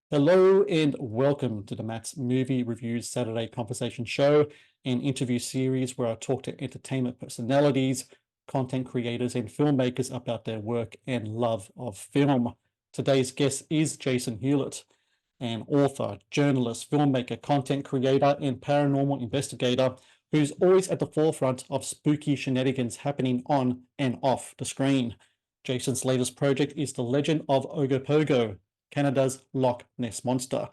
Hello and welcome to the Matt's Movie Reviews Saturday Conversation Show, an interview series where I talk to entertainment personalities, content creators, and filmmakers about their work and love of film. Today's guest is Jason Hewlett, an author, journalist, filmmaker, content creator, and paranormal investigator who's always at the forefront of spooky shenanigans happening on and off the screen. Jason's latest project is The Legend of Ogopogo, Canada's Loch Ness Monster,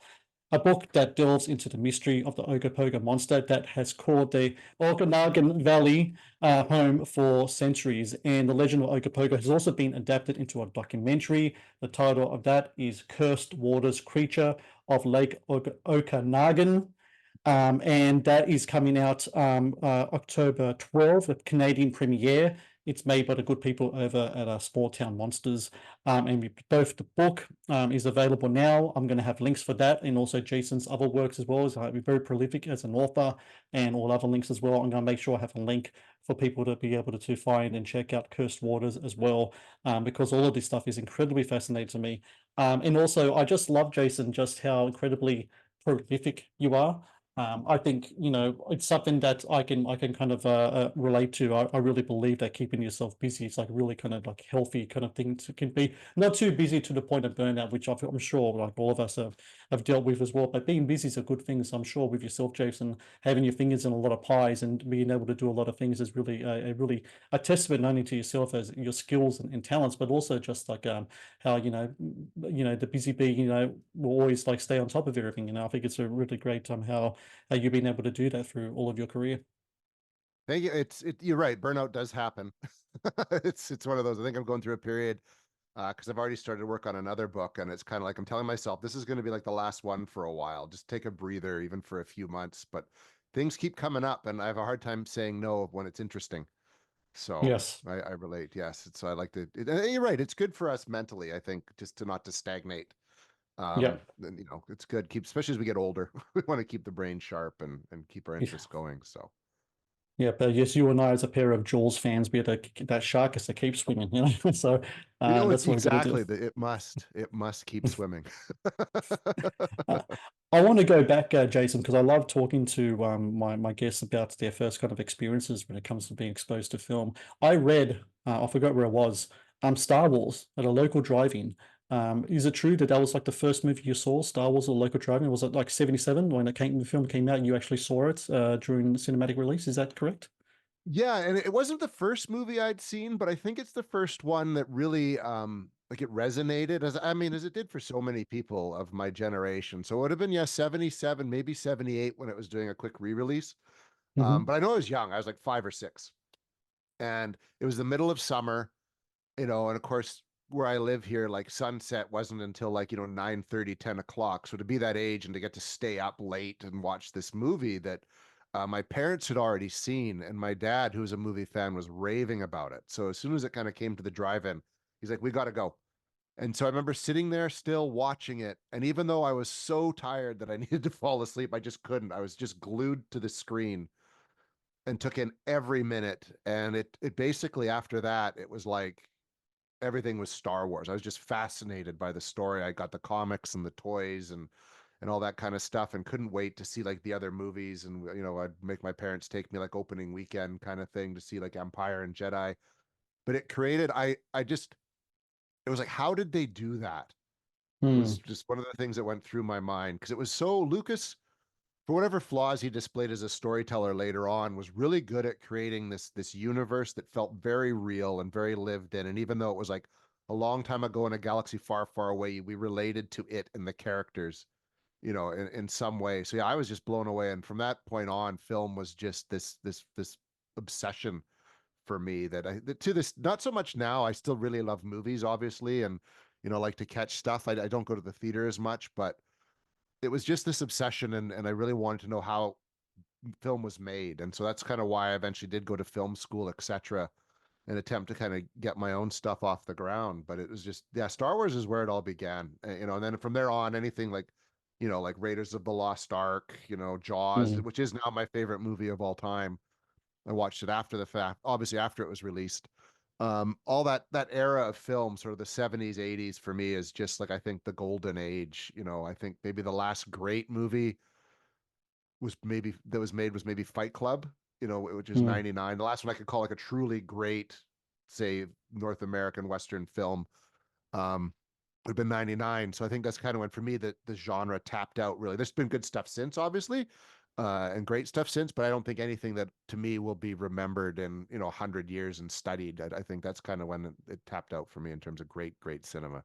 a book that delves into the mystery of the Ogopogo monster that has called the Okanagan Valley home for centuries. And The Legend of Ogopogo has also been adapted into a documentary. The title of that is Cursed Waters Creature of Lake Okanagan. And that is coming out October 12th, a Canadian premiere. It's made by the good people over at Small Town Monsters. And both the book is available now. I'm going to have links for that and also Jason's other works as well. He's very prolific as an author and all other links as well. I'm going to make sure I have a link for people to be able to find and check out Cursed Waters as well, because all of this stuff is incredibly fascinating to me. And also, I just love, Jason, just how incredibly prolific you are. I think it's something that I can kind of relate to. I really believe that keeping yourself busy is like really kind of like healthy kind of thing to can be not too busy to the point of burnout, which I'm sure like all of us have dealt with as well. But being busy is a good thing. So I'm sure with yourself, Jason, having your fingers in a lot of pies and being able to do a lot of things is really a testament not only to yourself as your skills and talents, but also just like how the busy bee will always like stay on top of everything. I think it's a really great how you've been able to do that through all of your career. Thank you. You're right. Burnout does happen. It's one of those. I think I'm going through a period because I've already started work on another book, and it's kind of like I'm telling myself this is going to be like the last one for a while. Just take a breather, even for a few months. But things keep coming up, and I have a hard time saying no when it's interesting. So Yes. I relate. Yes, I like to. You're right. It's good for us mentally. I think just to not to stagnate. Yeah. And, it's good. Keep especially as we get older. We want to keep the brain sharp and keep our Yeah. interests going. So. Yeah, but yes, you and I, as a pair of Jaws fans, be that shark has to keep swimming. So It's that's what we're gonna do. exactly that. It must keep swimming. Uh, I want to go back, Jason, because I love talking to my guests about their first kind of experiences when it comes to being exposed to film. I read, I forgot where it was, Star Wars at a local drive-in. Is it true that that was like the first movie you saw, Star Wars at a local drive-in? Was it like 77 when the film came out and you actually saw it during the cinematic release? Is that correct? Yeah, and it wasn't the first movie I'd seen, but I think it's the first one that really like it resonated as it did for so many people of my generation. So it would have been 77, maybe 78 when it was doing a quick re-release. Hmm. But I know I was young. I was like 5 or 6. And it was the middle of summer, and of course where I live here, like sunset wasn't until like 9:30, 10 o'clock. So to be that age and to get to stay up late and watch this movie that my parents had already seen, and my dad, who's a movie fan, was raving about it. So as soon as it kind of came to the drive-in, he's like, we got to go. And so I remember sitting there still watching it, and even though I was so tired that I needed to fall asleep, I just couldn't. I was just glued to the screen and took in every minute. And it basically, after that, it was like everything was Star Wars. I was just fascinated by the story. I got the comics and the toys and all that kind of stuff, and couldn't wait to see like the other movies. And I'd make my parents take me like opening weekend kind of thing to see like Empire and Jedi. But it created I just it was like, how did they do that? Was Hmm. just one of the things that went through my mind, because it was so Lucas, for whatever flaws he displayed as a storyteller later on, was really good at creating this universe that felt very real and very lived in. And even though it was like a long time ago in a galaxy far, far away, we related to it and the characters, in some way. So yeah, I was just blown away. And from that point on, film was just this obsession for me that to this, not so much now. I still really love movies, obviously, and like to catch stuff. I don't go to the theater as much, but it was just this obsession, and I really wanted to know how film was made. And so that's kind of why I eventually did go to film school, etc., and attempt to kind of get my own stuff off the ground. But it was just, yeah, Star Wars is where it all began. And then from there on, anything like, like Raiders of the Lost Ark, Jaws, Hmm. which is now my favorite movie of all time. I watched it after the fact, obviously after it was released. All that era of film, sort of the 70s, 80s for me is just like, I think the golden age. I think maybe the last great movie was made was maybe Fight Club, which is Mm. 99. The last one I could call like a truly great, say, North American Western film, would have been 99. So I think that's kind of when for me that the genre tapped out really. There's been good stuff since, obviously, and great stuff since, but I don't think anything that to me will be remembered in 100 years and studied. I think that's kind of when it tapped out for me in terms of great cinema.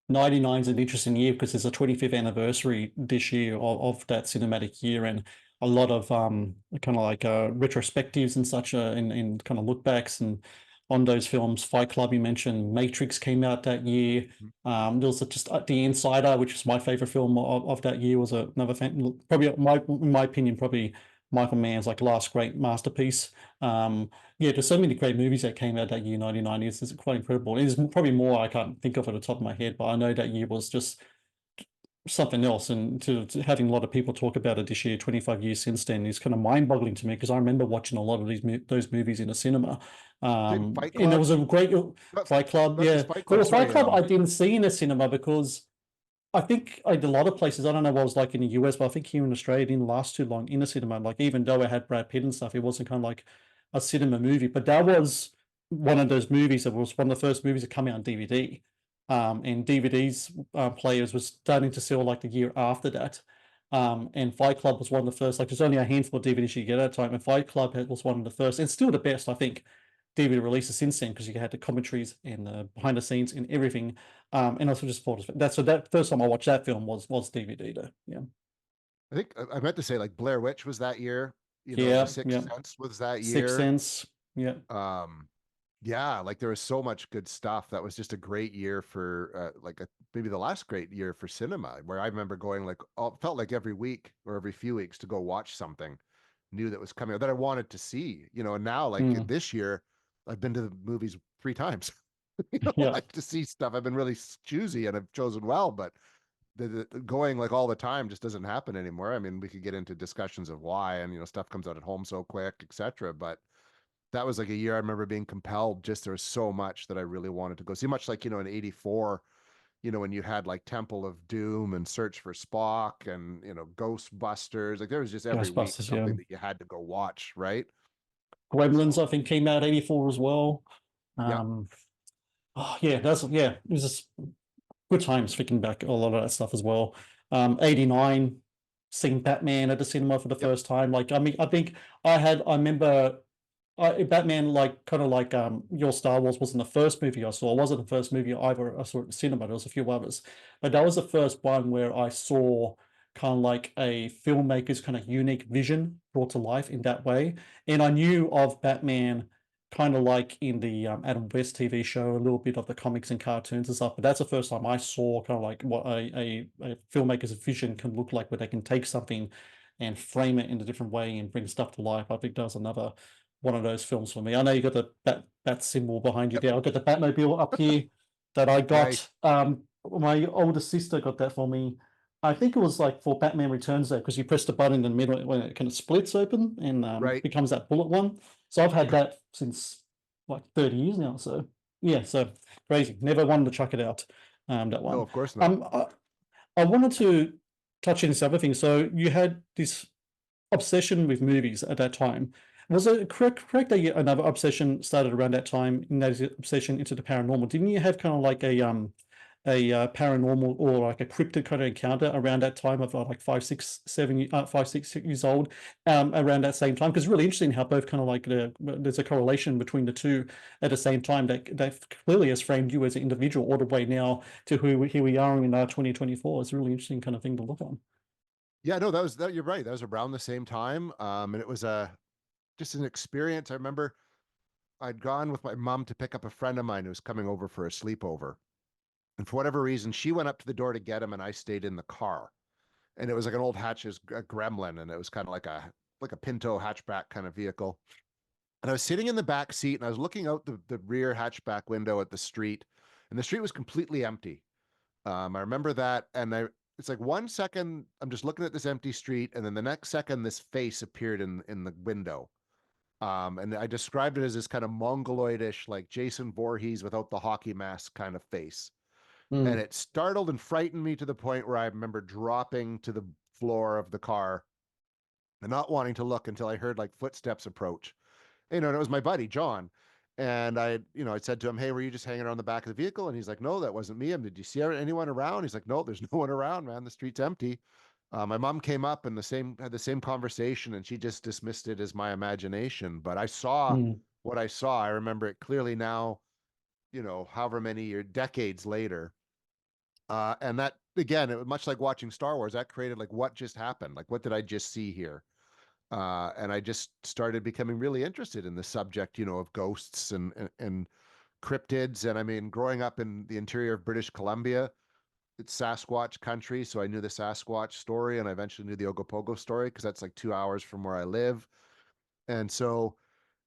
99 is an interesting year because there's a 25th anniversary this year of that cinematic year, and a lot of kind of like retrospectives and such, and kind of look backs and on those films. Fight Club, you mentioned, Matrix came out that year. There was just The Insider, which is my favorite film of that year, was another probably in my opinion, probably Michael Mann's like last great masterpiece. Yeah, there's so many great movies that came out that year, 1990. It's quite incredible. There's probably more I can't think of at the top of my head, but I know that year was just something else. And to having a lot of people talk about it this year, 25 years since then, is kind of mind-boggling to me because I remember watching a lot of those movies in the cinema. Same Fight And there Club, was a great not, Fight Club, not yeah. just Fight Well, Club. Fight Sorry, Club I didn't see in the cinema because I think a lot of places, I don't know what it was like in the US, but I think here in Australia it didn't last too long in the cinema. Like even though it had Brad Pitt and stuff, it wasn't kind of like a cinema movie. But that was one of those movies that was one of the first movies to come out on DVD. And DVDs players was starting to sell like the year after that. And Fight Club was one of the first, like there's only a handful of DVDs you get at a time. And Fight Club was one of the first, and still the best, I think, DVD releases since then because you had the commentaries and the behind the scenes and everything. And also just thought that's so that first time I watched that film was DVD though. Yeah. I think I meant to say like Blair Witch was that year. The Yeah. Sixth Yeah. Sense was that Sixth year. Sense. Yeah. Um, yeah, like there was so much good stuff. That was just a great year for maybe the last great year for cinema, where I remember going like felt like every week or every few weeks to go watch something new that was coming out that I wanted to see. And now like Mm. this year, I've been to the movies 3 times. Yeah. Like to see stuff. I've been really choosy and I've chosen well, but the going like all the time just doesn't happen anymore. I mean, we could get into discussions of why, and stuff comes out at home so quick, etc. But that was like a year I remember being compelled. Just there was so much that I really wanted to go see. Much like in '84, when you had like Temple of Doom and Search for Spock and Ghostbusters. Like there was just every week Ghostbusters. Yeah. something that you had to go watch, right? Gremlins, So I think, came out 84 as well. yeah, Um, oh, yeah, it was just good times thinking back a lot of that stuff as well. 89, seeing Batman at the cinema for the yep. first time. Like, I mean, I remember Batman, like kind of like your Star Wars wasn't the first movie I saw. It wasn't the first movie either I saw at the cinema. There was a few others, but that was the first one where I saw kind of like a filmmaker's kind of unique vision brought to life in that way. And I knew of Batman kind of like in the Adam West TV show, a little bit of the comics and cartoons and stuff. But that's the first time I saw kind of like what a filmmaker's vision can look like, where they can take something and frame it in a different way and bring stuff to life. I think that was another one of those films for me. I know you got the bat symbol behind you Yep. there. I've got the Batmobile up here that I got. Nice. My older sister got that for me. I think it was like for Batman Returns there because you press the button in the middle when it kind of splits open and Right. becomes that bullet one. So I've had that since like 30 years now. So yeah, so crazy. Never wanted to chuck it out. That No, one. of course not. Um, I, I wanted to touch on this other thing. So you had this obsession with movies at that time. Was it correct that another obsession started around that time, and that is obsession into the paranormal? Didn't you have kind of like a paranormal or like a cryptid kind of encounter around that time of like 5, 6 years old, around that same time? Because it's really interesting how both kind of like there's a correlation between the two at the same time that clearly has framed you as an individual all the way now to here we are in 2024. It's a really interesting kind of thing to look on. Yeah, no, that you're right. That was around the same time. And it was just an experience. I remember I'd gone with my mom to pick up a friend of mine who was coming over for a sleepover. And for whatever reason, she went up to the door to get him, and I stayed in the car. And it was like an old hatches a Gremlin, and it was kind of like a Pinto hatchback kind of vehicle. And I was sitting in the back seat, and I was looking out the rear hatchback window at the street, and the street was completely empty. I remember that, and it's like 1 second I'm just looking at this empty street, and then the next second this face appeared in the window. And I described it as this kind of mongoloidish, like Jason Voorhees without the hockey mask kind of face. And Mm, it startled and frightened me to the point where I remember dropping to the floor of the car and not wanting to look until I heard like footsteps approach. And it was my buddy John. And I said to him, "Hey, were you just hanging around the back of the vehicle?" And he's like, "No, that wasn't me. Did you see anyone around?" He's like, "No, there's no one around, man. The street's empty." My mom came up and had the same conversation, and she just dismissed it as my imagination. But I saw mm, what I saw. I remember it clearly now. However many decades later. And that again, it was much like watching Star Wars. That created like what just happened? Like what did I just see here? And I just started becoming really interested in the subject, of ghosts and cryptids. And I mean, growing up in the interior of British Columbia, it's Sasquatch country, so I knew the Sasquatch story, and I eventually knew the Ogopogo story because that's like 2 hours from where I live. And so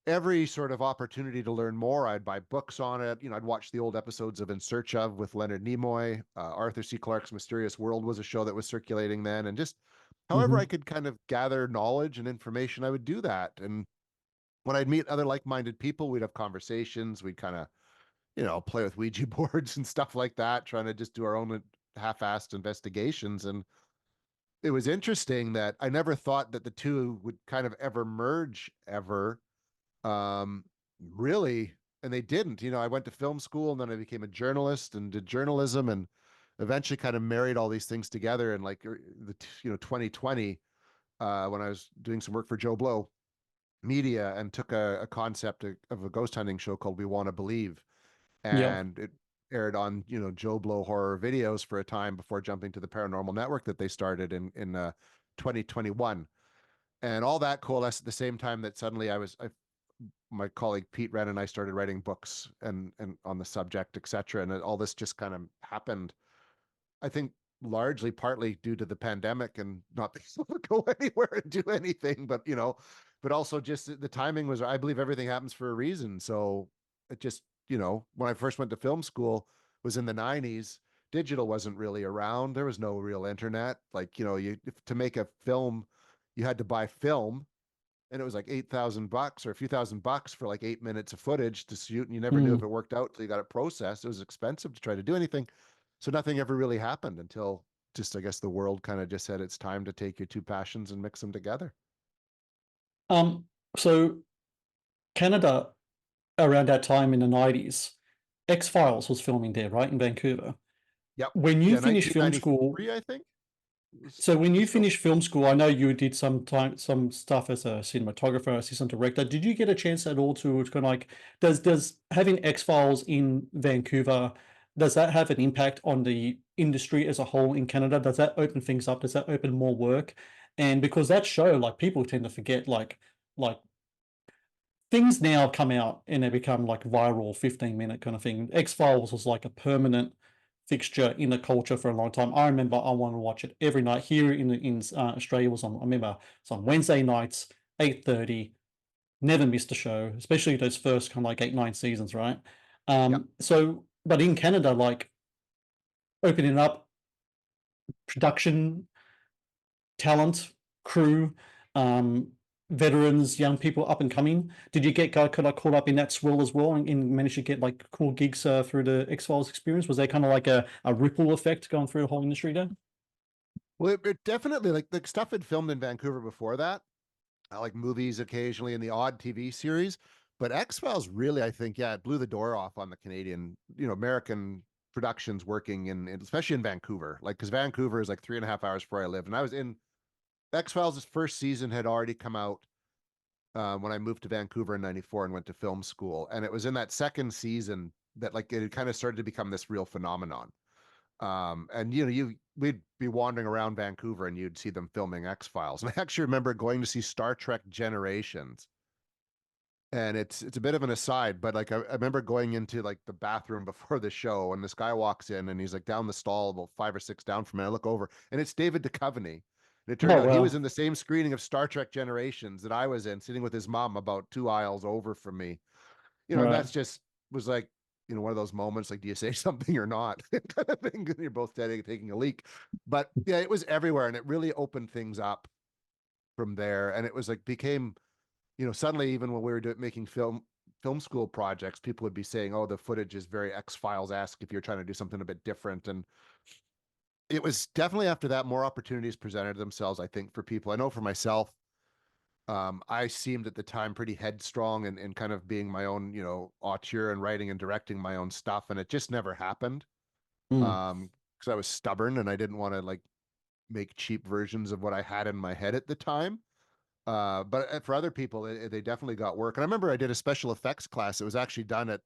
every sort of opportunity to learn more, I'd buy books on it. I'd watch the old episodes of In Search of with Leonard Nimoy. Arthur C. Clarke's Mysterious World was a show that was circulating then. And just however I mhm. could kind of gather knowledge and information, I would do that. And when I'd meet other like-minded people, we'd have conversations. We'd kind of, play with Ouija boards and stuff like that, trying to just do our own half-assed investigations. And it was interesting that I never thought that the two would kind of ever merge ever, um, really, and they didn't. I went to film school and then I became a journalist and did journalism and eventually kind of married all these things together. And like the 2020, when I was doing some work for Joe Blow Media and took a concept of a ghost hunting show called We Want to Believe, Yep. and it aired on Joe Blow horror videos for a time before jumping to the Paranormal Network that they started in 2021. And all that coalesced at the same time that suddenly my colleague Pete Wren and I started writing books and on the subject, etc. And all this just kind of happened. I think largely partly due to the pandemic and not being able to go anywhere and do anything, but also just the timing was. I believe everything happens for a reason. So it just when I first went to film school was in the '90s. Digital wasn't really around. There was no real internet. Like to make a film, you had to buy film and it was like $8,000 or a few $1,000 for like 8 minutes of footage to shoot, and you never knew if Mm. it worked out till you got it processed. It was expensive to try to do anything, so nothing ever really happened until just I guess the world kind of just said it's time to take your two passions and mix them together. Um, so Canada around that time in the 90s, X-Files was filming there, right, in Vancouver. Yep. When you Yeah, finished film school, 1993, I think. so when Was you filmed. finished film school, I know you did some stuff as a cinematographer, assistant director. Did you get a chance at all to kind of like does having X-Files in Vancouver, does that have an impact on the industry as a whole in Canada? Does that open things up? Does that open more work? And because that show, like people tend to forget, like things now come out and they become like viral 15-minute kind of thing. X-Files was like a permanent fixture in the culture for a long time. I remember I wanted to watch it every night here in Australia was on, I remember it's on Wednesday nights, 8:30, never missed a show, especially those first kind of like 8, 9 seasons, right? Yep. So but in Canada, like opening up production talent, crew, um, veterans, young people up and coming. Did you get kind of caught up in that swirl as well and manage to get like cool gigs through the X-Files experience? Was there kind of like a ripple effect going through the whole industry there? Well, it definitely like the stuff had filmed in Vancouver before that. I like movies occasionally and the odd TV series, but X Files really, I think, yeah, it blew the door off on the Canadian, American productions working especially in Vancouver, like because Vancouver is like 3.5 hours from where I live, and I was in X Files' first season had already come out when I moved to Vancouver in '94 and went to film school, and it was in that second season that like it had kind of started to become this real phenomenon. And we'd be wandering around Vancouver and you'd see them filming X Files. And I actually remember going to see Star Trek Generations. And it's a bit of an aside, but like I remember going into like the bathroom before the show, and this guy walks in and he's like down the stall about 5 or 6 down from me. I look over and it's David Duchovny. And it turned Oh out he was well, in the same screening of Star Trek Generations that I was in, sitting with his mom about 2 aisles over from me. And right. that's just was like, one of those moments like, do you say something or not? Kind of thing. You're both taking a leak. But yeah, it was everywhere and it really opened things up from there. And it was like became suddenly, even when we were making film school projects, people would be saying, "Oh, the footage is very X-Files-esque if you're trying to do something a bit different." And it was definitely after that more opportunities presented themselves, I think, for people. I know for myself, I seemed at the time pretty headstrong and kind of being my own, auteur and writing and directing my own stuff, and it just never happened. Mm. Because I was stubborn and I didn't want to like make cheap versions of what I had in my head at the time. But for other people, they definitely got work. And I remember I did a special effects class. It was actually done it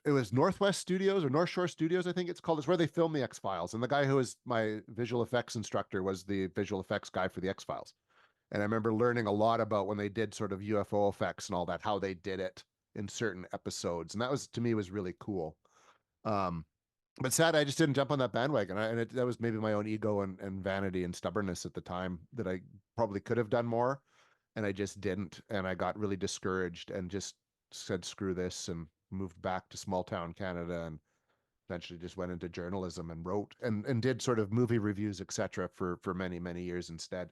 was Northwest Studios or North Shore Studios, I think it's called. It's where they film the X Files. And the guy who was my visual effects instructor was the visual effects guy for the X Files. And I remember learning a lot about when they did sort of UFO effects and all that, how they did it in certain episodes. And that was, to me, was really cool. Um, but sad, I just didn't jump on that bandwagon. That was maybe my own ego and vanity and stubbornness at the time that I probably could have done more. And I just didn't. And I got really discouraged and just said, screw this, and moved back to small town Canada, and eventually just went into journalism and wrote and did sort of movie reviews, etc. for many, many years instead.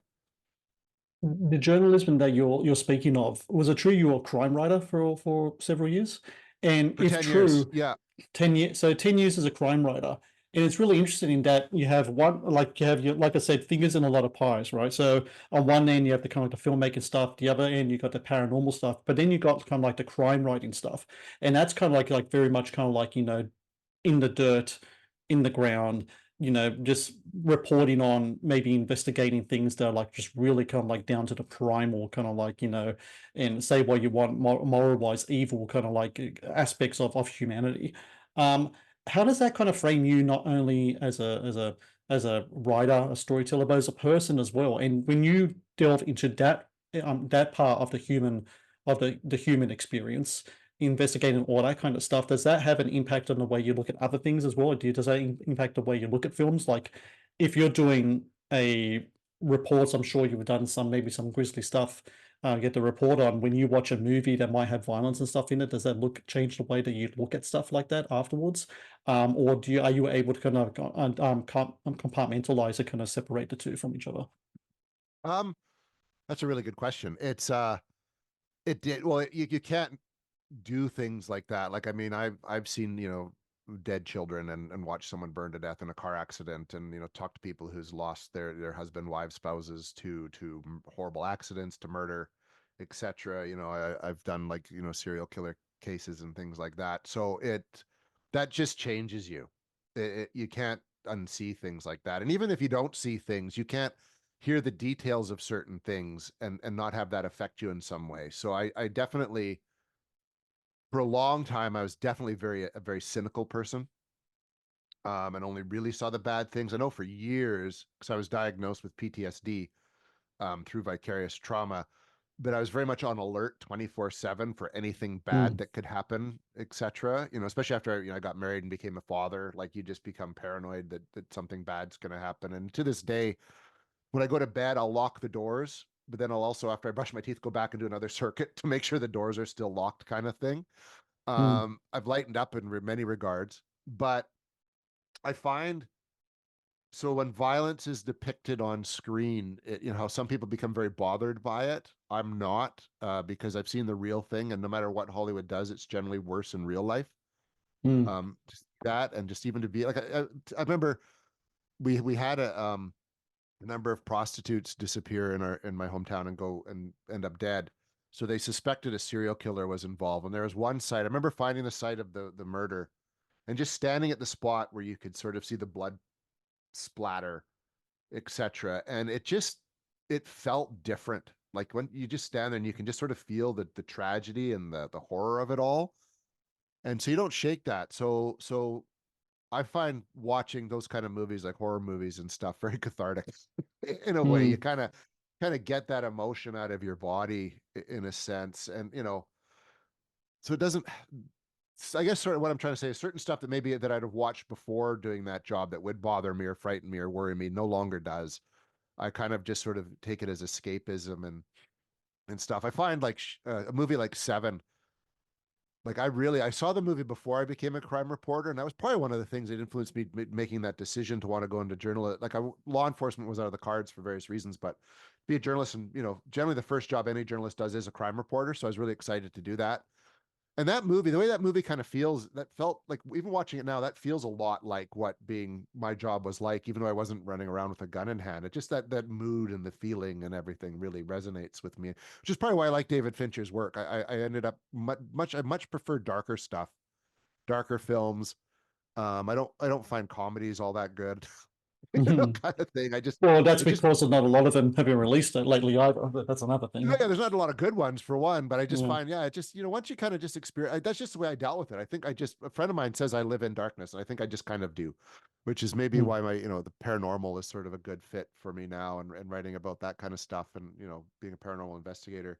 The journalism that you're speaking of, was it true you were a crime writer for several years? And For if 10 years. true, Yeah. 10 years, so 10 years as a crime writer. And it's really interesting in that you have one, like you have your, like I said, fingers in a lot of pies, right? So on one end you have the kind of like the filmmaking stuff, the other end you got the paranormal stuff, but then you got kind of like the crime writing stuff. And that's kind of like very much kind of like, in the dirt, in the ground, just reporting on, maybe investigating things that are like just really kind of like down to the primal kind of like, and say what you want, moral wise evil kind of like aspects of humanity. Um, how does that kind of frame you not only as a writer, a storyteller, but as a person as well? And when you delve into that part of the human experience, investigating all that kind of stuff, does that have an impact on the way you look at other things as well? Does that impact the way you look at films? Like if you're doing a reports, I'm sure you've done maybe some grisly stuff, get the report on. When you watch a movie that might have violence and stuff in it, does that change the way that you look at stuff like that afterwards? Or are you able to kind of compartmentalize and kind of separate the two from each other? Um, that's a really good question. It did, well, you can't do things like that. Like, I mean, I've seen, dead children and watched someone burn to death in a car accident, and, talk to people who's lost their husband, wives, spouses to horrible accidents, to murder, etc. I've done like, serial killer cases and things like that. So that just changes you. You can't unsee things like that. And even if you don't see things, you can't hear the details of certain things and not have that affect you in some way. So I definitely, for a long time, I was definitely a very cynical person, and only really saw the bad things. I know for years, because I was diagnosed with PTSD, through vicarious trauma, but I was very much on alert 24/7 for anything bad Mm, that could happen, etc. Especially after I got married and became a father, like you just become paranoid that something bad's going to happen. And to this day, when I go to bed, I'll lock the doors, but then I'll also, after I brush my teeth, go back and do another circuit to make sure the doors are still locked, kind of thing. mm, I've lightened up in many regards, but I find, so when violence is depicted on screen, how some people become very bothered by it. I'm not, because I've seen the real thing, and no matter what Hollywood does, it's generally worse in real life. mm, Just that, and just even to be like, I remember we had a number of prostitutes disappear in my hometown and go and end up dead. So they suspected a serial killer was involved. And there was one site, I remember finding the site of the murder and just standing at the spot where you could sort of see the blood splatter, etc. And it felt different. Like when you just stand there and you can just sort of feel the tragedy and the horror of it all. And so you don't shake that. So I find watching those kind of movies, like horror movies and stuff, very cathartic in a way. You mm, kind of get that emotion out of your body in a sense. And so it doesn't, I guess sort of what I'm trying to say is certain stuff that maybe that I'd have watched before doing that job that would bother me or frighten me or worry me no longer does. I kind of just sort of take it as escapism and stuff. I find like a movie like Seven, like I saw the movie before I became a crime reporter, and that was probably one of the things that influenced me making that decision to want to go into journalism. Like law enforcement was out of the cards for various reasons, but be a journalist, and generally the first job any journalist does is a crime reporter. So I was really excited to do that. And that movie, the way that movie kind of feels, that felt like, even watching it now, that feels a lot like what being my job was like, even though I wasn't running around with a gun in hand. It just, that mood and the feeling and everything really resonates with me, which is probably why I like David Fincher's work. I ended up I much prefer darker stuff, darker films. I don't find comedies all that good, kind of thing. Well, that's It just because not a lot of them have been released lately either, but that's another Yeah, thing. there's not a lot of good ones for one, but I just Yeah. find, it just, once you kind of just experience, that's just the way I dealt with it. I think a friend of mine says I live in darkness, and I think I just kind of do, which is maybe Mm. why the paranormal is sort of a good fit for me now, and writing about that kind of stuff, and, being a paranormal investigator.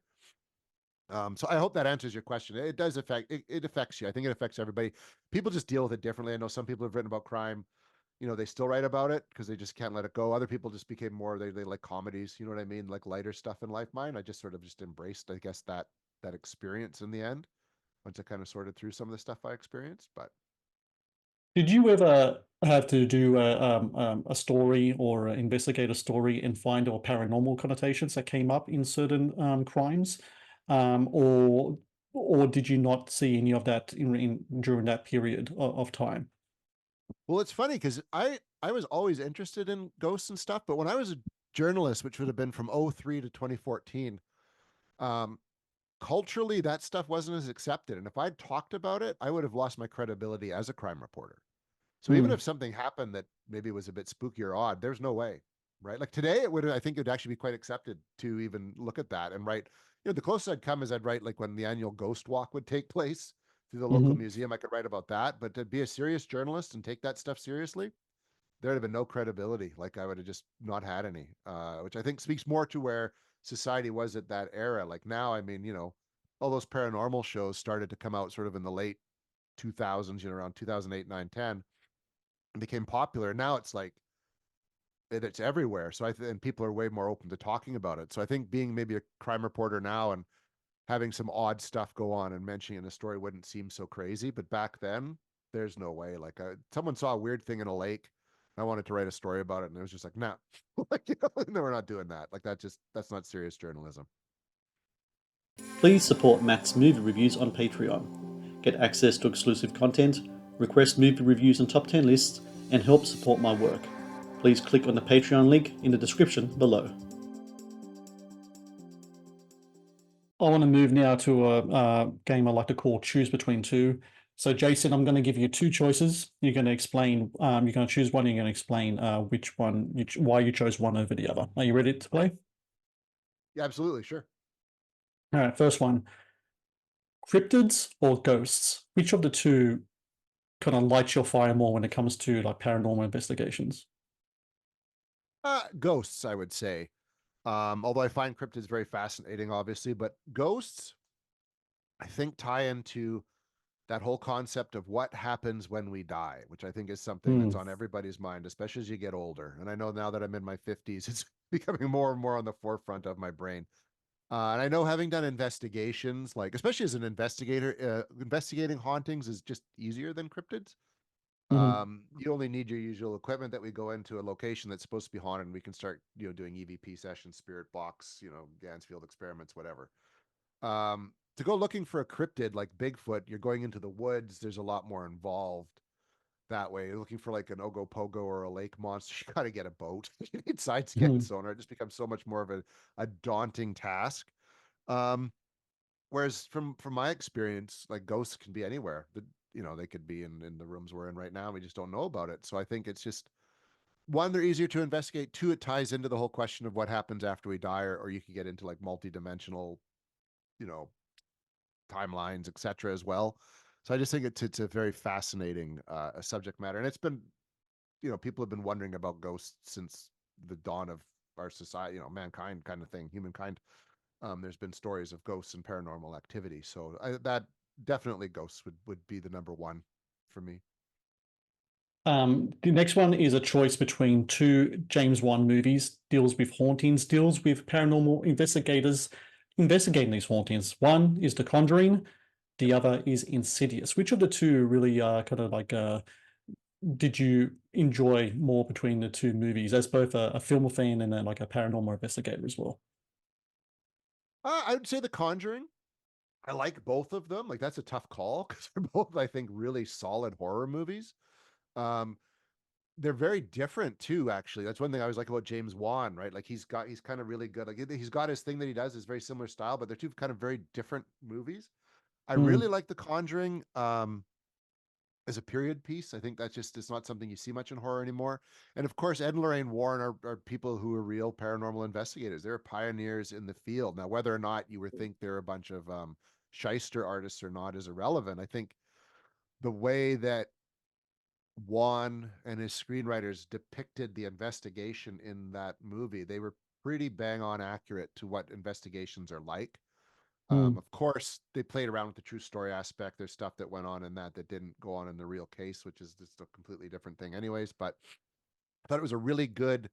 So I hope that answers your question. It does it affects you. I think it affects everybody. People just deal with it differently. I know some people have written about crime, they still write about it because they just can't let it go. Other people just became more, they like comedies, you know what I mean? Like lighter stuff in life. Mine, I just sort of just embraced, I guess, that experience in the end, once I kind of sorted through some of the stuff I experienced. But Did you ever have to do a story or investigate a story and find or paranormal connotations that came up in certain crimes, um, or or did you not see any of that in during that period of time? well, it's funny because I was always interested in ghosts and stuff, but when I was a journalist, which would have been from '03 to 2014, um, culturally that stuff wasn't as accepted. And if I'd talked about it, I would have lost my credibility as a crime reporter. So even Mm, if something happened that maybe was a bit spooky or odd, there's no way, right? Like today, I think it would actually be quite accepted to even look at that and write. The closest I'd come is I'd write like when the annual ghost walk would take place through the local hmm museum. I could write about that, but to be a serious journalist and take that stuff seriously, there'd have been no credibility. Like I would have just not had any, which I think speaks more to where society was at that era. Like now, I mean, all those paranormal shows started to come out sort of in the late 2000s, around 2008, 9, 10, and became popular. Now it's like it's everywhere. So and people are way more open to talking about it. So I think being maybe a crime reporter now and having some odd stuff go on and mentioning in a story wouldn't seem so crazy. But back then, there's no way. Like someone saw a weird thing in a lake. I wanted to write a story about it, and it was just like, nah, like no, we're not doing that. Like that's not serious journalism. Please support Matt's movie reviews on Patreon. Get access to exclusive content, request movie reviews and top 10 lists, and help support my work. Please click on the Patreon link in the description below. I want to move now to a game I like to call Choose Between Two. So, Jason, I'm going to give you two choices. You're going to explain, you're going to choose one, and you're going to explain which one, why you chose one over the other. Are you ready to play? Yeah, absolutely, sure. All right, first one, cryptids or ghosts? Which of the two kind of lights your fire more when it comes to like paranormal investigations? Ghosts, I would say. Although I find cryptids very fascinating, obviously, but ghosts, I think, tie into that whole concept of what happens when we die, which I think is something that's Hmm. on everybody's mind, especially as you get older. And I know now that I'm in my 50s, it's becoming more and more on the forefront of my brain. And I know, having done investigations, like especially as an investigator, investigating hauntings is just easier than cryptids. Mm-hmm. You only need your usual equipment that we go into a location that's supposed to be haunted, and we can start, doing EVP sessions, spirit box, Gansfield experiments, whatever. To go looking for a cryptid like Bigfoot, you're going into the woods. There's a lot more involved that way. You're looking for like an Ogopogo or a lake monster. You got to get a boat. You need side scan Mm-hmm. sonar. It just becomes so much more of a daunting task. Um, Whereas from my experience, like ghosts can be anywhere. They could be in the rooms we're in right now. We just don't know about it. So I think it's just, one, they're easier to investigate. Two, it ties into the whole question of what happens after we die, or you could get into like multi-dimensional, you know, timelines, etc. as well. So I just think it's a very fascinating subject matter, and it's been, people have been wondering about ghosts since the dawn of our society, mankind, kind of thing, humankind. There's been stories of ghosts and paranormal activity, so that definitely ghosts would be the number one for me. The next one is a choice between two James Wan movies, deals with hauntings, deals with paranormal investigators investigating these hauntings. One is The Conjuring, the other is Insidious. Which of the two really kind of like did you enjoy more between the two movies as both a film fan and then like a paranormal investigator as well? I would say The Conjuring. I like both of them. Like that's a tough call because they're both, I think, really solid horror movies. Um, they're very different too, actually. That's one thing I always like about James Wan, right? Like he's kind of really good. Like he's got his thing that he does is very similar style, but they're two kind of very different movies. I really Mm, like The Conjuring as a period piece. I think that's just it's not something you see much in horror anymore. And of course, Ed and Lorraine Warren are people who are real paranormal investigators. They're pioneers in the field. Now, whether or not you would think they're a bunch of shyster artists or not is irrelevant. I think the way that Wan and his screenwriters depicted the investigation in that movie, they were pretty bang on accurate to what investigations are like. mm. Of course, they played around with the true story aspect. There's stuff that went on in that didn't go on in the real case, which is just a completely different thing, anyways. But I thought it was a really good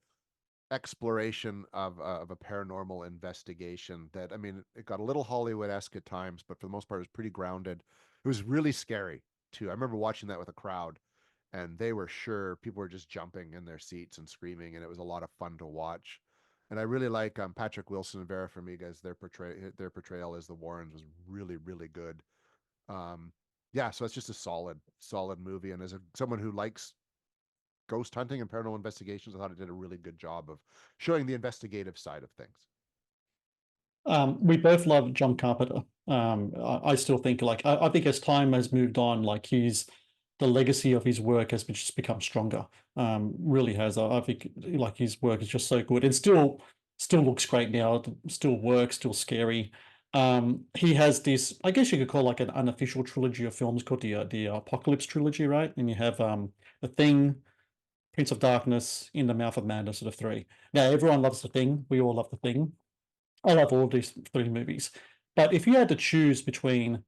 exploration of a paranormal investigation. That I mean, it got a little Hollywood-esque at times, but for the most part, it was pretty grounded. It was really scary too. I remember watching that with a crowd, and they were sure people were just jumping in their seats and screaming, and it was a lot of fun to watch. And I really like Patrick Wilson and Vera Farmiga's their portrayal as the Warrens was really really good. Um, yeah, so it's just a solid movie, and as someone who likes ghost hunting and paranormal investigations, I thought it did a really good job of showing the investigative side of things. We both love John Carpenter. I still think like I think as time has moved on, like the legacy of his work has just become stronger. Really has. I think like his work is just so good and still looks great now. Still works. Still scary. He has this, I guess you could call like an unofficial trilogy of films called the Apocalypse trilogy, right? And you have The Thing, Prince of Darkness, In the Mouth of Madness, sort of three. Now everyone loves The Thing. We all love The Thing. I love all of these three movies. But if you had to choose between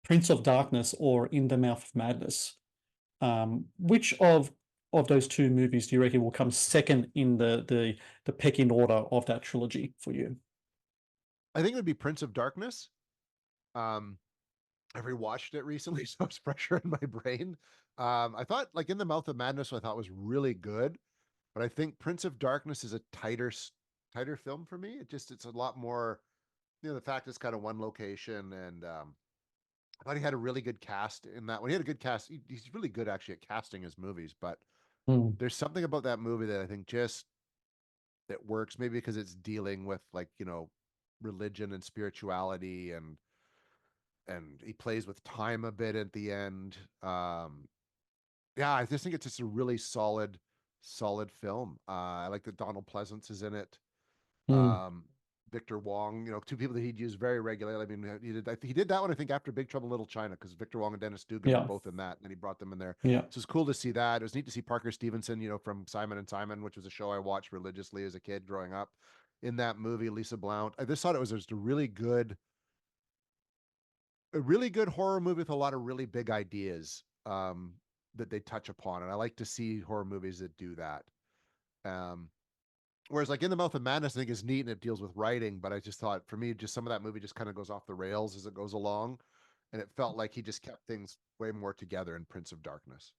Prince of Darkness or In the Mouth of Madness, which of those two movies do you reckon will come second in the pecking order of that trilogy for you? I think it would be Prince of Darkness. Um, I rewatched it recently, so it's pressure in my brain. I thought like In the Mouth of Madness, I thought was really good, but I think Prince of Darkness is a tighter film for me. It's a lot more, the fact it's kind of one location, and I thought he had a really good cast in that one. He had a good cast. He's really good actually at casting his movies, but Hmm. there's something about that movie that I think just that works. Maybe because it's dealing with like religion and spirituality, and he plays with time a bit at the end. Yeah, I just think it's just a really solid film. I like that Donald Pleasance is in it. Hmm. Um, Victor Wong, two people that he'd use very regularly. I mean, he did that one, I think, after Big Trouble in Little China, because Victor Wong and Dennis Dugan were Yeah. both in that, and he brought them in there. Yeah. So it's cool to see that. It was neat to see Parker Stevenson, from Simon and Simon, which was a show I watched religiously as a kid growing up. In that movie, Lisa Blount. I just thought it was just a really good horror movie with a lot of really big ideas that they touch upon, and I like to see horror movies that do that. Um, Whereas like In the Mouth of Madness, I think is neat and it deals with writing, but I just thought for me, just some of that movie just kind of goes off the rails as it goes along, and it felt like he just kept things way more together in Prince of Darkness.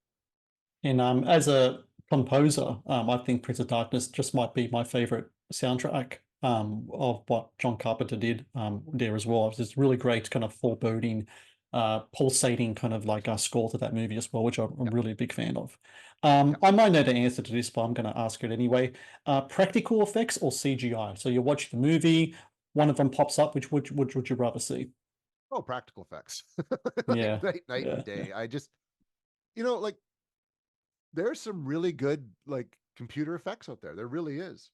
And as a composer, I think Prince of Darkness just might be my favorite soundtrack of what John Carpenter did there as well. It's just really great, kind of foreboding, pulsating kind of like a score to that movie as well, which I'm Yeah, really a big fan of. yeah. I might know the answer to this, but I'm going to ask it anyway. Practical effects or CGI? So you're watching the movie, one of them pops up. Which would you rather see? Oh, practical effects, like Yeah, night yeah, and day. I just, like there's some really good like computer effects out there. There really is,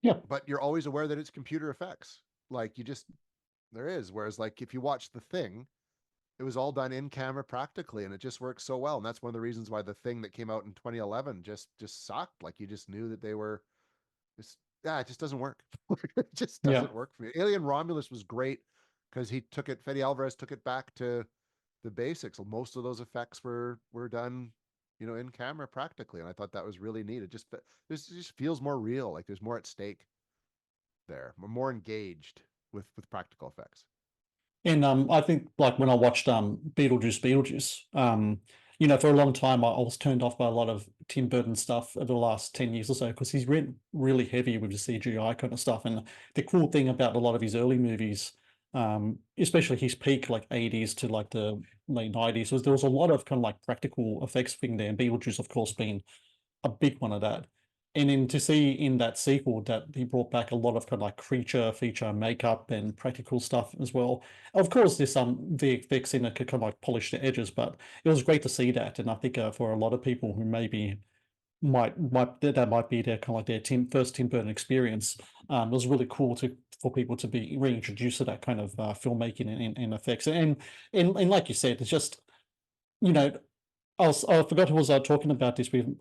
yeah, but you're always aware that it's computer effects. Like there is. Whereas like if you watch The Thing, it was all done in camera practically, and it just works so well. And that's one of the reasons why The Thing that came out in 2011 just sucked. Like you just knew that they were just, yeah, it just doesn't work. It just yeah. doesn't work for me. Alien Romulus was great because Fede Alvarez took it back to the basics. Most of those effects were done, in camera practically, and I thought that was really neat. This just feels more real. Like there's more at stake there. We're more engaged with practical effects. And I think like when I watched Beetlejuice, you know, for a long time, I was turned off by a lot of Tim Burton stuff over the last 10 years or so because he's written really heavy with the CGI kind of stuff. And the cool thing about a lot of his early movies, especially his peak, like 80s to like the late 90s, was there was a lot of kind of like practical effects thing there. And Beetlejuice, of course, being a big one of that. And then to see in that sequel that he brought back a lot of kind of like creature feature makeup and practical stuff as well. Of course, there's some VFX in it could kind of like polish the edges, but it was great to see that. And I think for a lot of people who maybe might that might be their kind of like their first Tim Burton experience, it was really cool to for people to be reintroduced to that kind of filmmaking and effects. And like you said, it's just you know I forgot who was talking about this with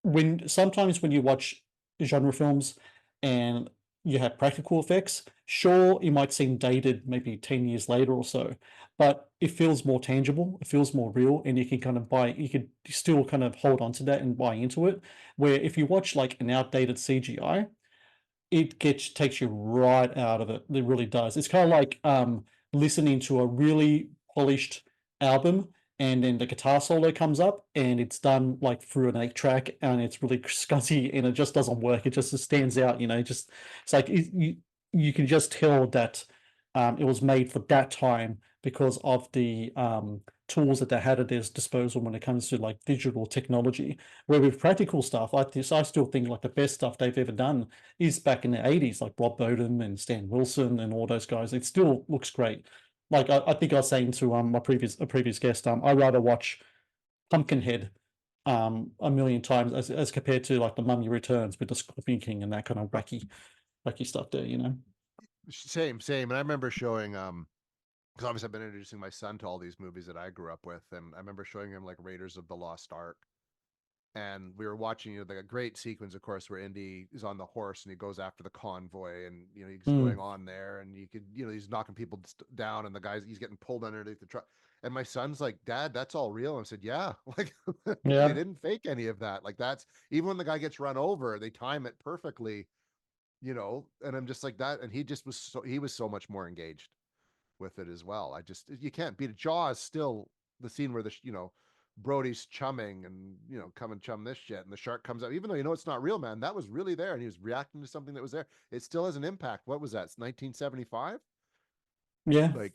when sometimes when you watch genre films and you have practical effects, sure, it might seem dated maybe 10 years later or so, but it feels more tangible, it feels more real, and you can kind of you could still kind of hold on to that and buy into it. Where if you watch like an outdated CGI, it gets takes you right out of it. It really does. It's kind of like listening to a really polished album and then the guitar solo comes up and it's done like through an 8 track and it's really scuzzy and it just doesn't work. It just stands out, you know, just it's like you can just tell that it was made for that time because of the tools that they had at their disposal when it comes to like digital technology. Where with practical stuff like this, I still think like the best stuff they've ever done is back in the 80s, like Rob Bowden and Stan Wilson and all those guys. It still looks great. Like I think I was saying to my previous guest, I rather watch Pumpkinhead a million times as compared to like the Mummy Returns with the Scorpion King and that kind of wacky stuff there, you know. Same. And I remember showing because obviously I've been introducing my son to all these movies that I grew up with, and I remember showing him like Raiders of the Lost Ark, and we were watching, you know, like a great sequence, of course, where Indy is on the horse and he goes after the convoy, and you know he's going Mm, on there, and you could, you know, he's knocking people down, and the guys he's getting pulled underneath the truck. And my son's like, "Dad, that's all real." And I said, "Yeah, like they yeah, didn't fake any of that. Like that's even when the guy gets run over, they time it perfectly, you know." And I'm just like that, and he was so much more engaged with it as well. I just you can't beat it. Jaws still the scene where the you know Brody's chumming and you know come and chum this shit and the shark comes up even though you know it's not real, man, that was really there and he was reacting to something that was there. It still has an impact. What was that? It's 1975, yeah, like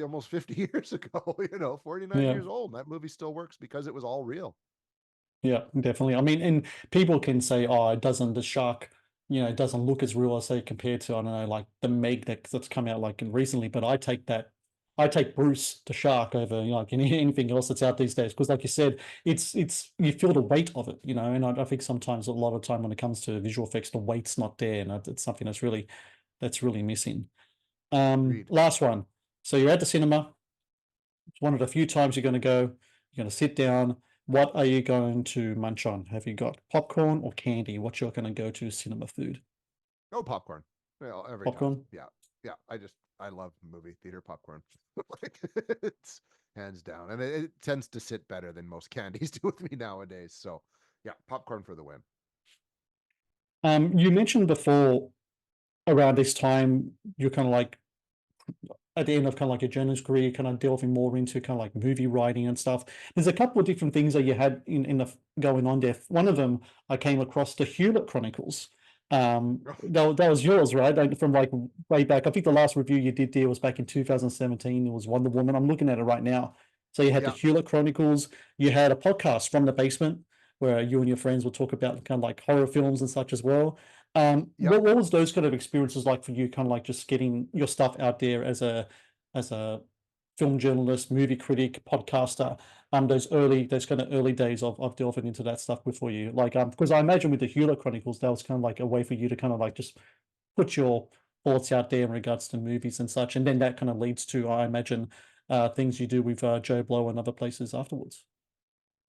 almost 50 years ago. You know, 49 yeah. years old, and that movie still works because it was all real. Yeah, definitely. I mean, and people can say, "Oh, it doesn't the shark, you know, it doesn't look as real as say compared to I don't know, like the Meg that's come out like recently." But I take Bruce the shark over you know, like anything else that's out these days because, like you said, it's you feel the weight of it, you know. And I think sometimes a lot of time when it comes to visual effects, the weight's not there, and it's something that's really missing. Agreed. Last one. So you're at the cinema. It's one of the few times you're going to go. You're going to sit down. What are you going to munch on? Have you got popcorn or candy? What's your going to go to cinema food? Oh, popcorn. Well, every time. Popcorn? Yeah. Yeah. I love movie theater popcorn. Like it's hands down. And it tends to sit better than most candies do with me nowadays. So yeah, popcorn for the win. You mentioned before around this time you're kind of like at the end of kind of like your journalist career, kind of delving more into kind of like movie writing and stuff. There's a couple of different things that you had in the going on there. One of them I came across the Hewlett Chronicles. That was yours, right? Like, from like way back. I think the last review you did there was back in 2017. It was Wonder Woman. I'm looking at it right now. So you had the Yeah. Hewlett Chronicles. You had a podcast from the basement where you and your friends would talk about kind of like horror films and such as well. Yep. What was those kind of experiences like for you? Kind of like just getting your stuff out there as a film journalist, movie critic, podcaster. Those kind of early days of delving into that stuff before you like because I imagine with the Hewlett Chronicles that was kind of like a way for you to kind of like just put your thoughts out there in regards to movies and such, and then that kind of leads to I imagine things you do with Joe Blow and other places afterwards.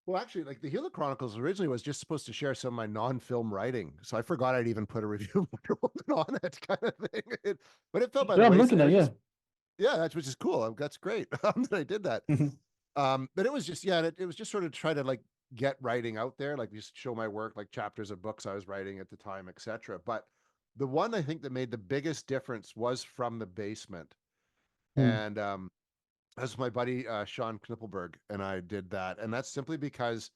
Well, actually, like the Hewlett Chronicles originally was just supposed to share some of my non-film writing, so I forgot I'd even put a review of Wonder Woman on it, kind of thing. But it fell by the Yeah, I'm wayside. looking It at was yeah. just yeah, that's which is cool. That's great that I did that. But it was just yeah, it was just sort of try to like get writing out there, like just show my work, like chapters of books I was writing at the time, etc. But the one I think that made the biggest difference was from the basement, and That's my buddy Sean Knippelberg and I did that, and that's simply because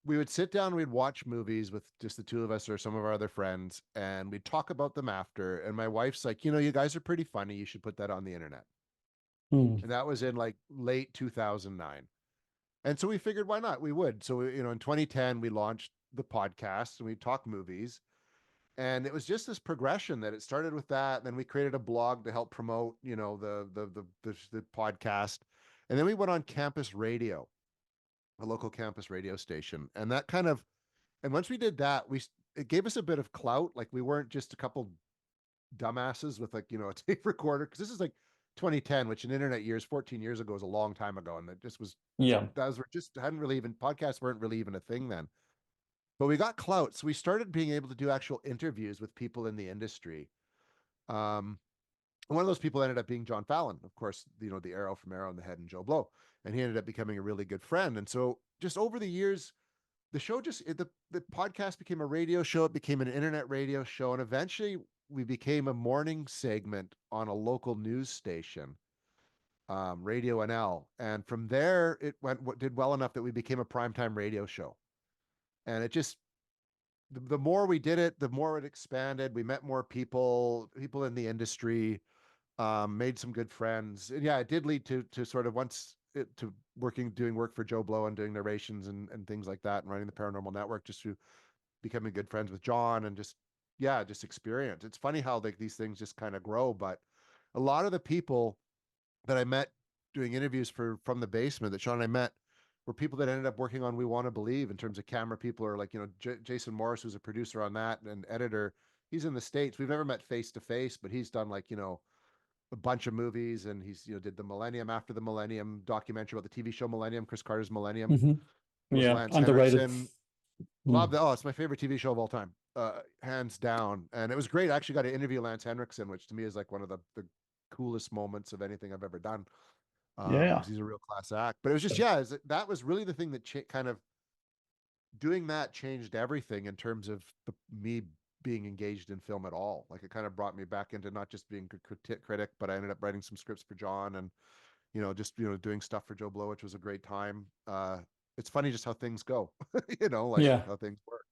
we would sit down, we'd watch movies with just the two of us or some of our other friends, and we'd talk about them after. And my wife's like, you know, you guys are pretty funny. You should put that on the internet. Mm. And that was in like late 2009. And so we figured, why not? We would. So, you know, in 2010, we launched the podcast and we talk movies. And it was just this progression that it started with that. And then we created a blog to help promote, you know, the podcast. And then we went on campus radio, a local campus radio station. And that kind of, and once we did that, it gave us a bit of clout. Like we weren't just a couple dumbasses with like, you know, a tape recorder. Cause this is like 2010, which in internet years, 14 years ago is a long time ago. And it just was, Yeah. those were just hadn't really even podcasts weren't really even a thing then. But we got clout. So we started being able to do actual interviews with people in the industry. Um, one of those people ended up being John Fallon, of course, you know, the Arrow from Arrow in the Head and Joe Blow. And he ended up becoming a really good friend. And so just over the years, the show the podcast became a radio show. It became an internet radio show. And eventually we became a morning segment on a local news station, Radio NL. And from there, did well enough that we became a primetime radio show. And it just, the more we did it, the more it expanded. We met more people in the industry, made some good friends. And yeah, it did lead to sort of to doing work for Joe Blow and doing narrations and things like that and running the Paranormal Network, just through becoming good friends with John and just, yeah, just experience. It's funny how like these things just kind of grow. But a lot of the people that I met doing interviews from the basement that Sean and I met were people that ended up working on We Want to Believe in terms of camera people, or like, you know, Jason Morris, who's a producer on that and editor. He's in the States. We've never met face to face, but he's done like, you know, a bunch of movies, and he's, you know, did the Millennium After the Millennium documentary about the TV show Millennium, Chris Carter's Millennium. Hmm. Was Yeah. Lance Underrated. Henriksen. Love Mm. that. Oh, it's my favorite TV show of all time, hands down. And it was great. I actually got to interview Lance Henriksen, which to me is like one of the coolest moments of anything I've ever done, Yeah. because he's a real class act. But it was just, yeah, that was really the thing that kind of doing that changed everything in terms of me being engaged in film at all. Like it kind of brought me back into not just being a critic, but I ended up writing some scripts for John and, you know, just, you know, doing stuff for Joe Blow, which was a great time. It's funny just how things go, you know, like Yeah. how things work.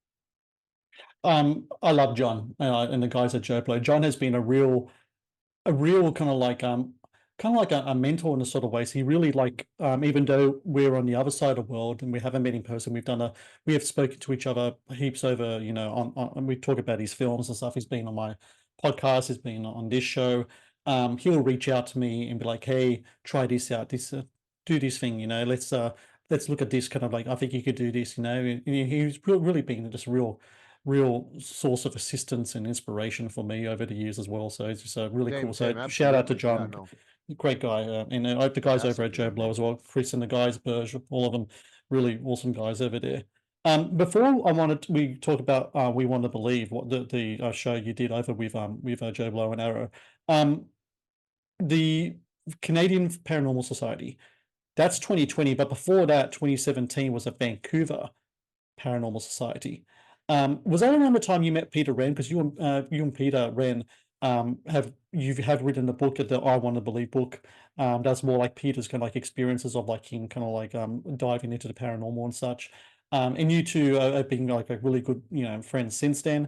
I love John and the guys at Joe Blow. John has been a real kind of like a mentor in a sort of ways. He really like even though we're on the other side of the world and we haven't met in person, we have spoken to each other heaps over, you know, and we talk about his films and stuff. He's been on my podcast, he's been on this show. He'll reach out to me and be like, hey, try this out, this do this thing, you know, let's look at this, kind of like, I think you could do this, you know. And he's really been just real source of assistance and inspiration for me over the years as well. So it's just really cool. So Same, shout out to absolutely. Yeah, John, no, great guy, and I hope the guys over fantastic at Joe dude. Blow as well, Chris and the guys, Burge, all of them, really awesome guys over there. Before we talk about We Want to Believe, what the show you did over with Joe Blow and Arrow, um, the Canadian Paranormal Society. That's 2020, but before that, 2017 was a Vancouver Paranormal Society. Was that around the time you met Peter Wren? Because you and Peter Wren have written a book, the I Want to Believe book. That's more like Peter's kind of like experiences of like him kind of like diving into the paranormal and such. And you two have been like a really good, you know, friends since then.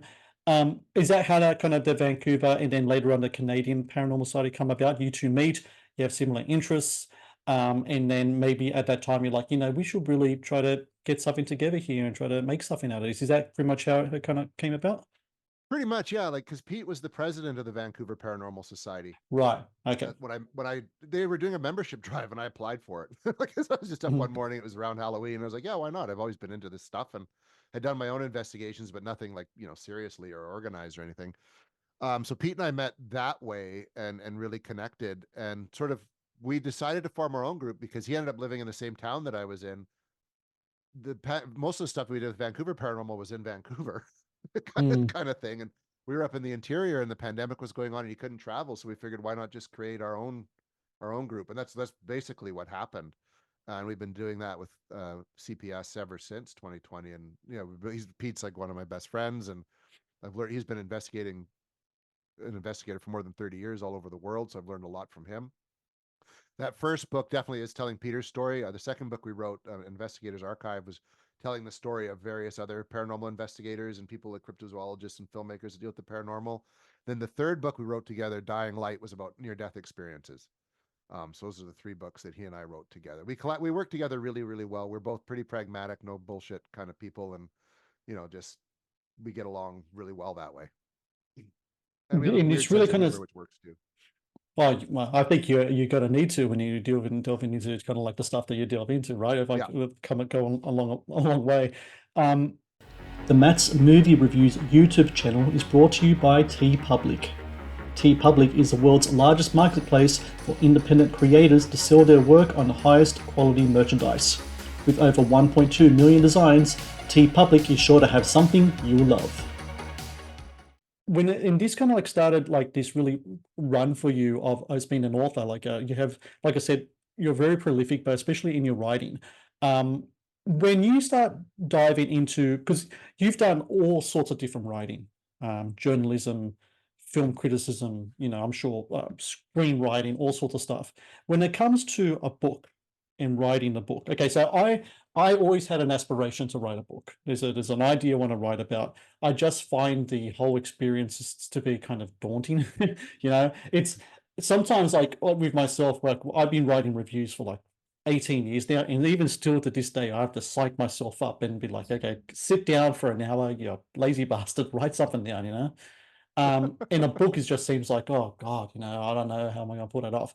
Is that how that kind of the Vancouver and then later on the Canadian Paranormal Society come about? You two meet, you have similar interests. And then maybe at that time you're like, you know, we should really try to get something together here and try to make something out of this. Is that pretty much how it kind of came about? Pretty much, yeah. Like, because Pete was the president of the Vancouver Paranormal Society. Right. Okay. They were doing a membership drive and I applied for it. Because I was just up one Mhm. morning, it was around Halloween, and I was like, yeah, why not? I've always been into this stuff and had done my own investigations, but nothing like, you know, seriously or organized or anything. So Pete and I met that way and really connected, and sort of we decided to form our own group because he ended up living in the same town that I was in. Most of the stuff we did with Vancouver Paranormal was in Vancouver, Mm. kind of thing. And we were up in the interior, and the pandemic was going on, and he couldn't travel, so we figured why not just create our own group, and that's basically what happened. And we've been doing that with CPS ever since 2020. And you know, Pete's like one of my best friends, and I've learned he's been an investigator for more than 30 years all over the world, so I've learned a lot from him. That first book definitely is telling Peter's story. The second book we wrote, Investigator's Archive, was telling the story of various other paranormal investigators and people like cryptozoologists and filmmakers that deal with the paranormal. Then the third book we wrote together, Dying Light, was about near-death experiences. So those are the three books that he and I wrote together. We work together really, really well. We're both pretty pragmatic, no bullshit kind of people, and just we get along really well that way. And we have a And weird it's really sense of kind humor, of, which works too. well, I think you're going to need to when you delve into kind of like the stuff that you delve into, right? If I Yeah. come and go a long way. The Matt's Movie Reviews YouTube channel is brought to you by TeePublic. TeePublic is the world's largest marketplace for independent creators to sell their work on the highest quality merchandise. With over 1.2 million designs, TeePublic is sure to have something you'll love. And this kind of like started like this really run for you of as being an author, like you have, like I said, you're very prolific, but especially in your writing. When you start diving into, because you've done all sorts of different writing, journalism, film criticism, I'm sure screenwriting, all sorts of stuff. When it comes to a book and writing the book, okay, so I always had an aspiration to write a book. There's an idea I want to write about. I just find the whole experience to be kind of daunting. It's sometimes like with myself, like I've been writing reviews for like 18 years now, and even still to this day, I have to psych myself up and be like, okay, sit down for an hour, you lazy bastard, write something down. And a book is just seems like, oh God, I don't know how am I going to put it off.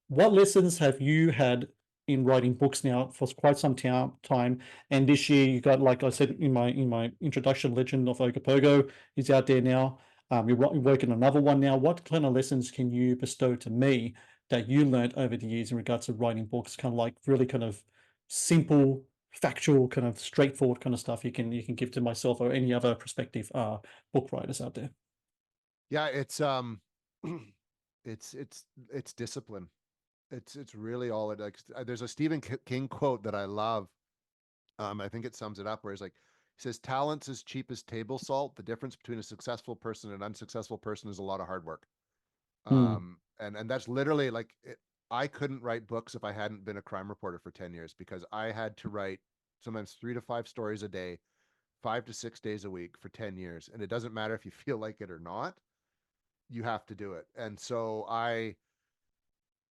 What lessons have you had in writing books now for quite some time? And this year you got, like I said in my introduction, Legend of Ogopogo is out there now. You're working on another one now. What kind of lessons can you bestow to me that you learned over the years in regards to writing books, kind of like really kind of simple, factual, kind of straightforward kind of stuff you can give to myself or any other prospective book writers out there? Yeah, it's discipline. It's really all it like. There's a Stephen King quote that I love. I think it sums it up where he's like, he says, "Talent's as cheap as table salt. The difference between a successful person and an unsuccessful person is a lot of hard work." Mm, And that's literally like I couldn't write books if I hadn't been a crime reporter for 10 years because I had to write sometimes 3 to 5 stories a day, 5 to 6 days a week for 10 years. And it doesn't matter if you feel like it or not, you have to do it. And so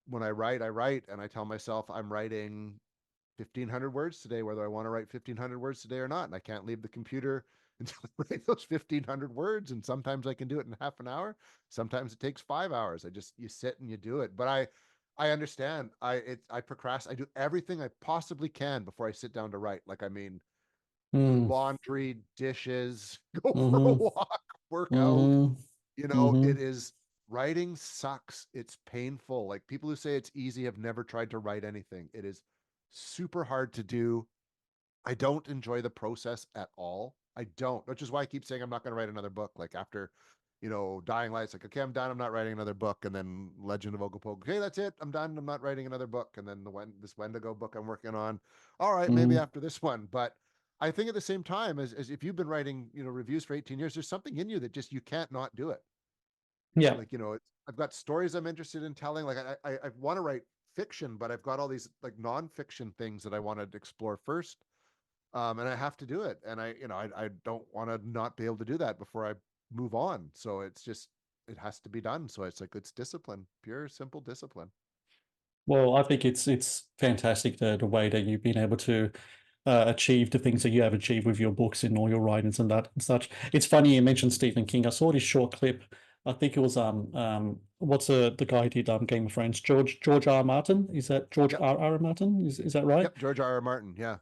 when I write and I tell myself I'm writing 1,500 words today, whether I want to write 1,500 words today or not. And I can't leave the computer until I write those 1,500 words. And sometimes I can do it in half an hour. Sometimes it takes 5 hours. You sit and you do it. But I understand. I procrastinate. I do everything I possibly can before I sit down to write. Like, I mean, mm, laundry, dishes, go for a mm-hmm, walk, work out. mm-hmm, It mm-hmm. is writing sucks. It's painful. Like people who say it's easy have never tried to write anything. It is super hard to do. I don't enjoy the process at all. I don't, which is why I keep saying I'm not going to write another book. Like after, Dying Light, it's like, okay, I'm done. I'm not writing another book. And then Legend of Ogopogo, okay, that's it. I'm done. I'm not writing another book. And then this Wendigo book I'm working on. All right, maybe Mm-hmm. after this one. But I think at the same time, as if you've been writing, reviews for 18 years, there's something in you that just you can't not do it. Yeah. Like I've got stories I'm interested in telling. Like I want to write fiction, but I've got all these like nonfiction things that I want to explore first, and I have to do it. And I don't want to not be able to do that before I move on. So it's just it has to be done. So it's like it's discipline, pure simple discipline. Well, I think it's fantastic the way that you've been able to achieve the things that you have achieved with your books and all your writings and that and such. It's funny you mentioned Stephen King. I saw this short clip. I think it was what's the guy who did Game of Thrones? George R. R. Martin? Is that George Yep, R. Martin? Is that right? yep. George R. R. Martin. Yeah,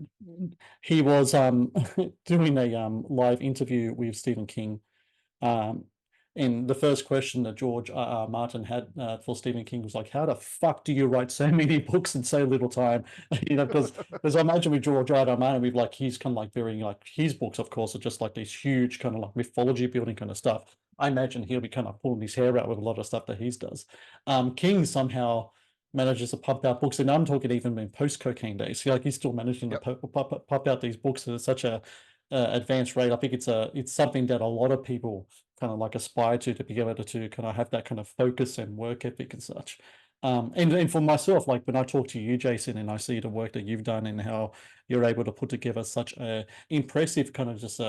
He was doing a live interview with Stephen King. Um, and the first question that George R. R. Martin had for Stephen King was like, "How the fuck do you write so many books in so little time?" Because I imagine with George R. R. Martin, we've like he's kind of like very like his books, of course, are just like these huge kind of like mythology building kind of stuff. I imagine he'll be kind of pulling his hair out with a lot of stuff that he does. King somehow manages to pump out books, and I'm talking even in post cocaine days. Like he's still managing to yep. pop out these books at such a advanced rate. I think it's something that a lot of people kind of like aspire to be able to kind of have that kind of focus and work ethic and such. And for myself, like when I talk to you, Jason, and I see the work that you've done and how you're able to put together such a impressive kind of just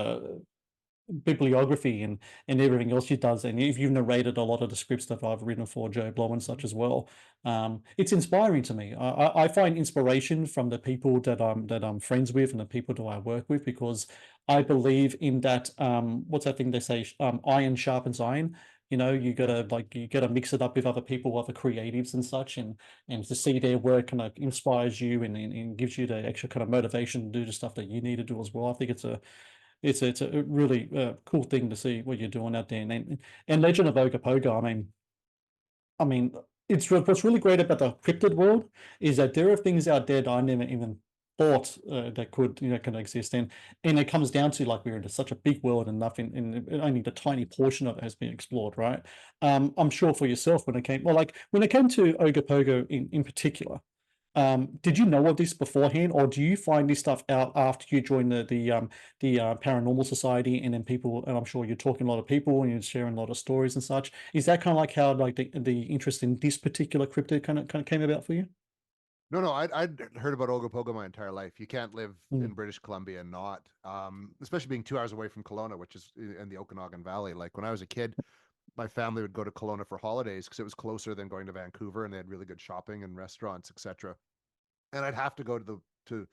bibliography and everything else she does, and if you've narrated a lot of the scripts that I've written for Joe Blow and such as well, it's inspiring to me. I find inspiration from the people that I'm friends with and the people that I work with, because I believe in that, what's that thing they say, iron sharpens iron. You gotta mix it up with other people, other creatives and such, and to see their work kind of inspires you and gives you the extra kind of motivation to do the stuff that you need to do as well. I think it's a really cool thing to see what you're doing out there. And Legend of Ogopogo, I mean, what's really great about the cryptid world is that there are things out there that I never even thought that could can exist. And it comes down to, like, we're in such a big world and nothing, and only the tiny portion of it has been explored, right? I'm sure for yourself, when it came to Ogopogo in particular, did you know of this beforehand, or do you find this stuff out after you join the paranormal society, and then people, and I'm sure you're talking to a lot of people and you're sharing a lot of stories and such? Is that kind of like how, like, the interest in this particular cryptid kind of came about for you? No, I'd heard about Ogopogo my entire life. You can't live Mm. in British Columbia and not, especially being 2 hours away from Kelowna, which is in the Okanagan Valley. Like when I was a kid, my family would go to Kelowna for holidays because it was closer than going to Vancouver, and they had really good shopping and restaurants, etc. And I'd have to go to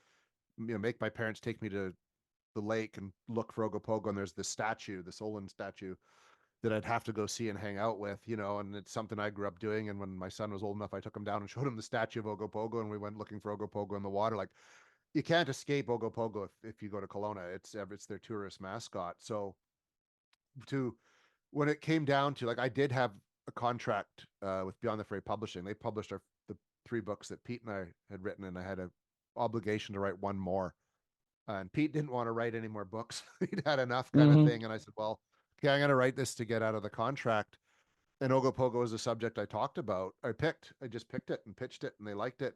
make my parents take me to the lake and look for Ogopogo. And there's this statue, this Olin statue, that I'd have to go see and hang out with, and it's something I grew up doing. And when my son was old enough, I took him down and showed him the statue of Ogopogo, and we went looking for Ogopogo in the water. Like, you can't escape Ogopogo if you go to Kelowna. It's their tourist mascot. So to when it came down to, like, I did have a contract with Beyond the Fray Publishing. They published the 3 books that Pete and I had written, and I had an obligation to write one more. And Pete didn't want to write any more books. He'd had enough, kind of Hmm. thing. And I said, well, okay, I'm going to write this to get out of the contract. And Ogopogo was the subject I talked about. I just picked it and pitched it, and they liked it.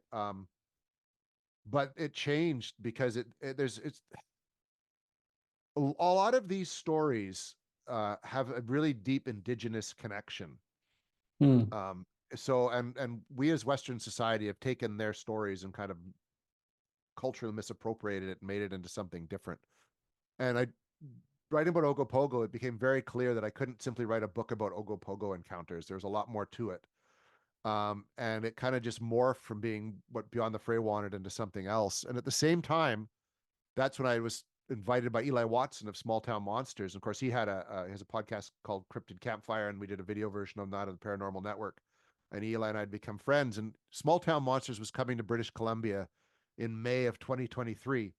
But it changed because it's a lot of these stories have a really deep indigenous connection. Mm. So and we as Western society have taken their stories and kind of culturally misappropriated it and made it into something different. And writing about Ogopogo, it became very clear that I couldn't simply write a book about Ogopogo encounters. There's a lot more to it. And it kind of just morphed from being what Beyond the Fray wanted into something else. And at the same time, that's when I was invited by Eli Watson of Small Town Monsters. Of course, he has a podcast called Cryptid Campfire, and we did a video version of that on the Paranormal Network. And Eli and I had become friends. And Small Town Monsters was coming to British Columbia in May of 2023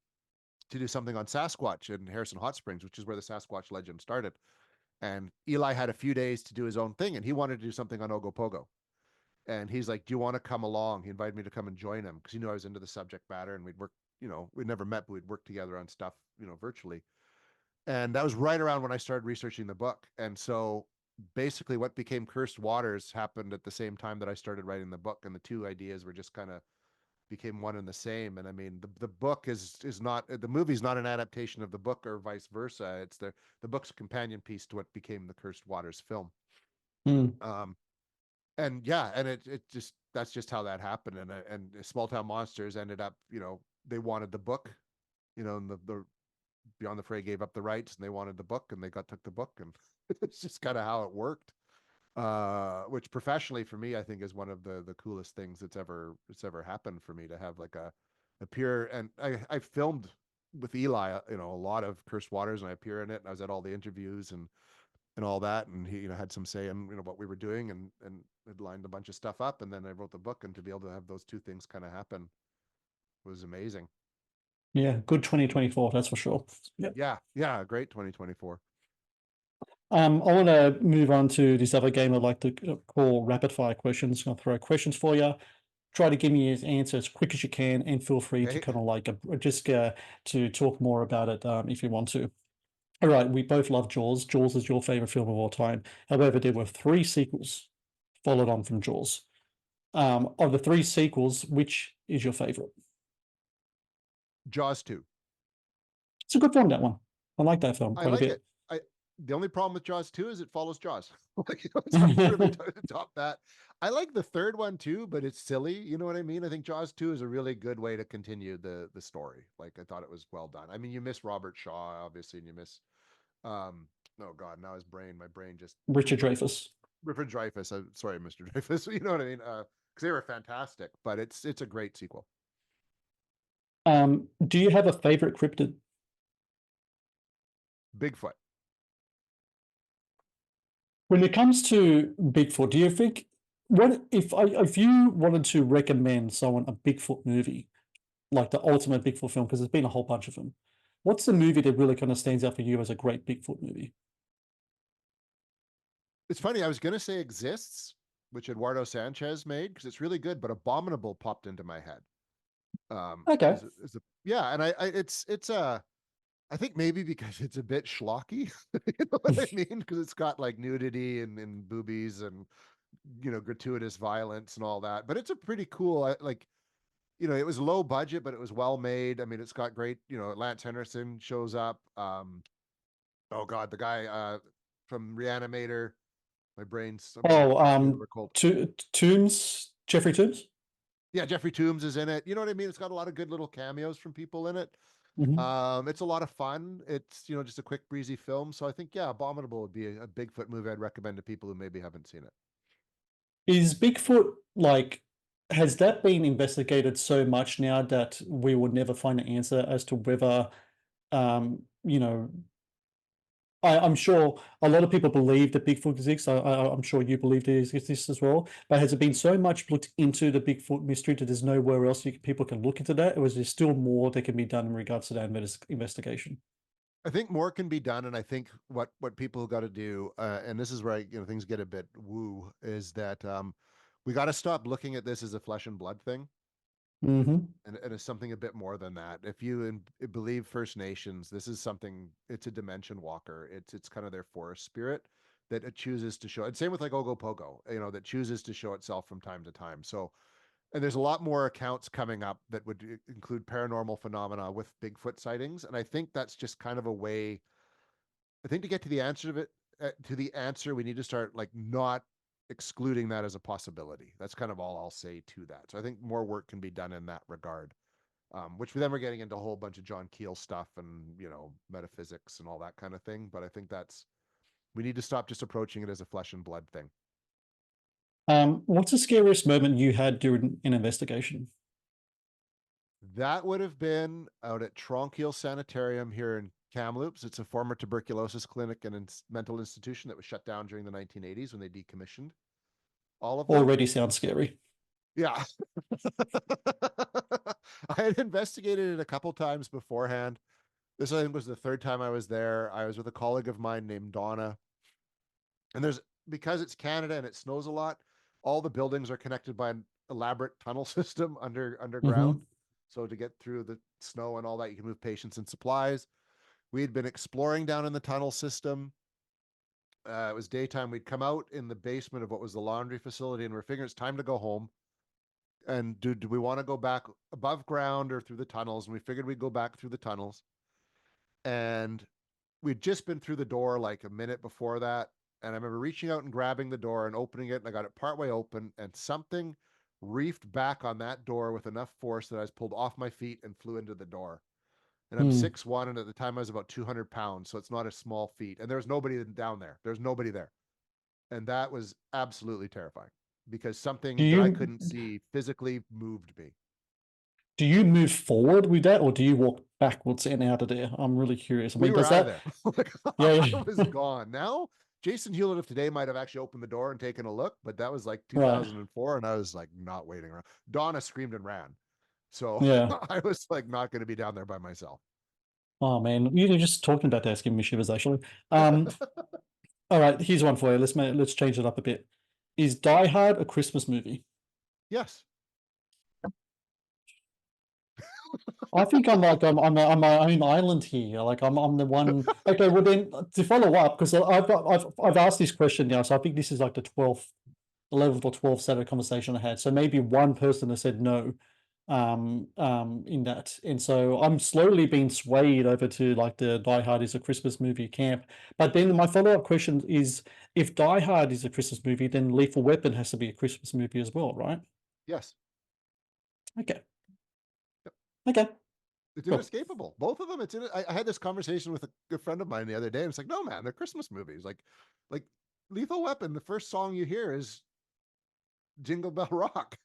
to do something on Sasquatch in Harrison Hot Springs, which is where the Sasquatch legend started. And Eli had a few days to do his own thing, and he wanted to do something on Ogopogo. And he's like, do you want to come along? He invited me to come and join him because he knew I was into the subject matter, and we'd work, we'd never met, but we'd work together on stuff, virtually. And that was right around when I started researching the book. And so basically what became Cursed Waters happened at the same time that I started writing the book. And the two ideas were just kind of became one and the same. And I mean, the book is not, the movie's not an adaptation of the book or vice versa. It's the book's a companion piece to what became the Cursed Waters film. Mm. And yeah, and it just, that's just how that happened. And Small Town Monsters ended up, they wanted the book, and the Beyond the Fray gave up the rights, and they wanted the book, and they took the book, and it's just kind of how it worked. Which professionally for me, I think is one of the coolest things that's ever happened for me, to have like a appear. And I filmed with Eli, a lot of Cursed Waters, and I appear in it. And I was at all the interviews and all that, and he had some say in what we were doing, and had lined a bunch of stuff up, and then I wrote the book, and to be able to have those two things kind of happen was amazing. Yeah, good 2024, that's for sure. Yeah. Yeah, great 2024. I want to move on to this other game I'd like to call rapid fire questions. I'll throw questions for you. Try to give me an answer as quick as you can, and feel free to Okay. kind of like just to talk more about it if you want to. All right, we both love Jaws. Jaws is your favorite film of all time. However, there were 3 sequels followed on from Jaws. Of the 3 sequels, which is your favorite? Jaws 2. It's a good film, that one. I like that film I quite a like bit. it. I the only problem with Jaws 2 is it follows Jaws. Like, it's hard to really top that. I like the third one too, but it's silly. You know what I mean? I think Jaws 2 is a really good way to continue the story. Like, I thought it was well done. I mean, you miss Robert Shaw, obviously, and you miss oh God, now my brain just Richard Dreyfuss. Richard Dreyfuss. Sorry, Mr. Dreyfuss. You know what I mean? Because they were fantastic, but it's a great sequel. Do you have a favorite cryptid? Bigfoot. When it comes to Bigfoot, do you think what if you wanted to recommend someone a Bigfoot movie, like the ultimate Bigfoot film, because there's been a whole bunch of them, what's the movie that really kind of stands out for you as a great Bigfoot movie? It's funny. I was going to say Exists, which Eduardo Sanchez made, because it's really good, but Abominable popped into my head. Okay. Yeah, and it's a I think maybe because it's a bit schlocky, you know what I mean? Because it's got like nudity and boobies and gratuitous violence and all that. But it's a pretty cool, like, it was low budget, but it was well made. I mean, it's got great, Lance Henriksen shows up. Oh God, the guy from Reanimator. My brain's Oh, Toombs, Jeffrey Toombs. Yeah, Jeffrey Toombs is in it. You know what I mean? It's got a lot of good little cameos from people in it. It's a lot of fun. It's just a quick breezy film. So I think, yeah, Abominable would be a Bigfoot movie I'd recommend to people who maybe haven't seen it. Is Bigfoot like, has that been investigated so much now that we would never find an answer as to whether, you know, I'm sure a lot of people believe that Bigfoot exists. I'm sure you believe it exists as well. But has it been so much looked into the Bigfoot mystery that there's nowhere else people can look into that? Or is there still more that can be done in regards to that investigation? I think more can be done, and I think what people got to do, and this is where things get a bit woo, is that we got to stop looking at this as a flesh and blood thing, Mm-hmm. and it's something a bit more than that. If you believe First Nations, this is something. It's a dimension walker. It's kind of their forest spirit that it chooses to show. And same with like Ogopogo, that chooses to show itself from time to time. So, and there's a lot more accounts coming up that would include paranormal phenomena with Bigfoot sightings. And I think that's just kind of a way, I think, to get to the answer of it, we need to start like not excluding that as a possibility. That's kind of all I'll say to that. So I think more work can be done in that regard, which then we're getting into a whole bunch of John Keel stuff and, metaphysics and all that kind of thing. But I think we need to stop just approaching it as a flesh and blood thing. What's the scariest moment you had during an investigation? That would have been out at Tronquil Sanitarium here in Kamloops. It's a former tuberculosis clinic and mental institution that was shut down during the 1980s when they decommissioned all of them. Already sounds scary. Yeah. I had investigated it a couple times beforehand. This, I think, was the third time I was there. I was with a colleague of mine named Donna. And because it's Canada and it snows a lot, all the buildings are connected by an elaborate tunnel system underground. So to get through the snow and all that, you can move patients and supplies. We had been exploring down in the tunnel system. It was daytime. We'd come out in the basement of what was the laundry facility, and we're figuring it's time to go home. And do we want to go back above ground or through the tunnels? And we figured we'd go back through the tunnels. And we'd just been through the door like a minute before that. And I remember reaching out and grabbing the door and opening it. And I got it partway open, and something reefed back on that door with enough force that I was pulled off my feet and flew into the door. And I'm 6'1", and at the time I was about 200 pounds. So it's not a small feat. And there's nobody down there. There's nobody there. And that was absolutely terrifying because something that I couldn't see physically moved me. Do you move forward with that, or do you walk backwards and out of there? I'm really curious. I mean, we were out of there. Yeah. I was gone. Now, Jason Hewlett of today might have actually opened the door and taken a look, but that was like 2004, right. And I was like not waiting around. Donna screamed and ran. So yeah. I was like not going to be down there by myself. Oh man, you're just talking about that's giving me shivers actually. All right, here's one for you. Let's change it up a bit. Is Die Hard a Christmas movie? Yes. I think I'm on my own island here. Like I'm the one. Okay, well then to follow up, because I've asked this question now, so I think this is like the 11th or 12th Saturday conversation I had. So maybe one person has said no. in that. And so I'm slowly being swayed over to like the Die Hard is a Christmas movie camp. But then my follow-up question is, if Die Hard is a Christmas movie, then Lethal Weapon has to be a Christmas movie as well, right? Yes. Okay. Yep. Okay. It's Cool. inescapable. Both of them. I had this conversation with a good friend of mine the other day, and it's like, no, man, they're Christmas movies. Like Lethal Weapon, the first song you hear is Jingle Bell Rock.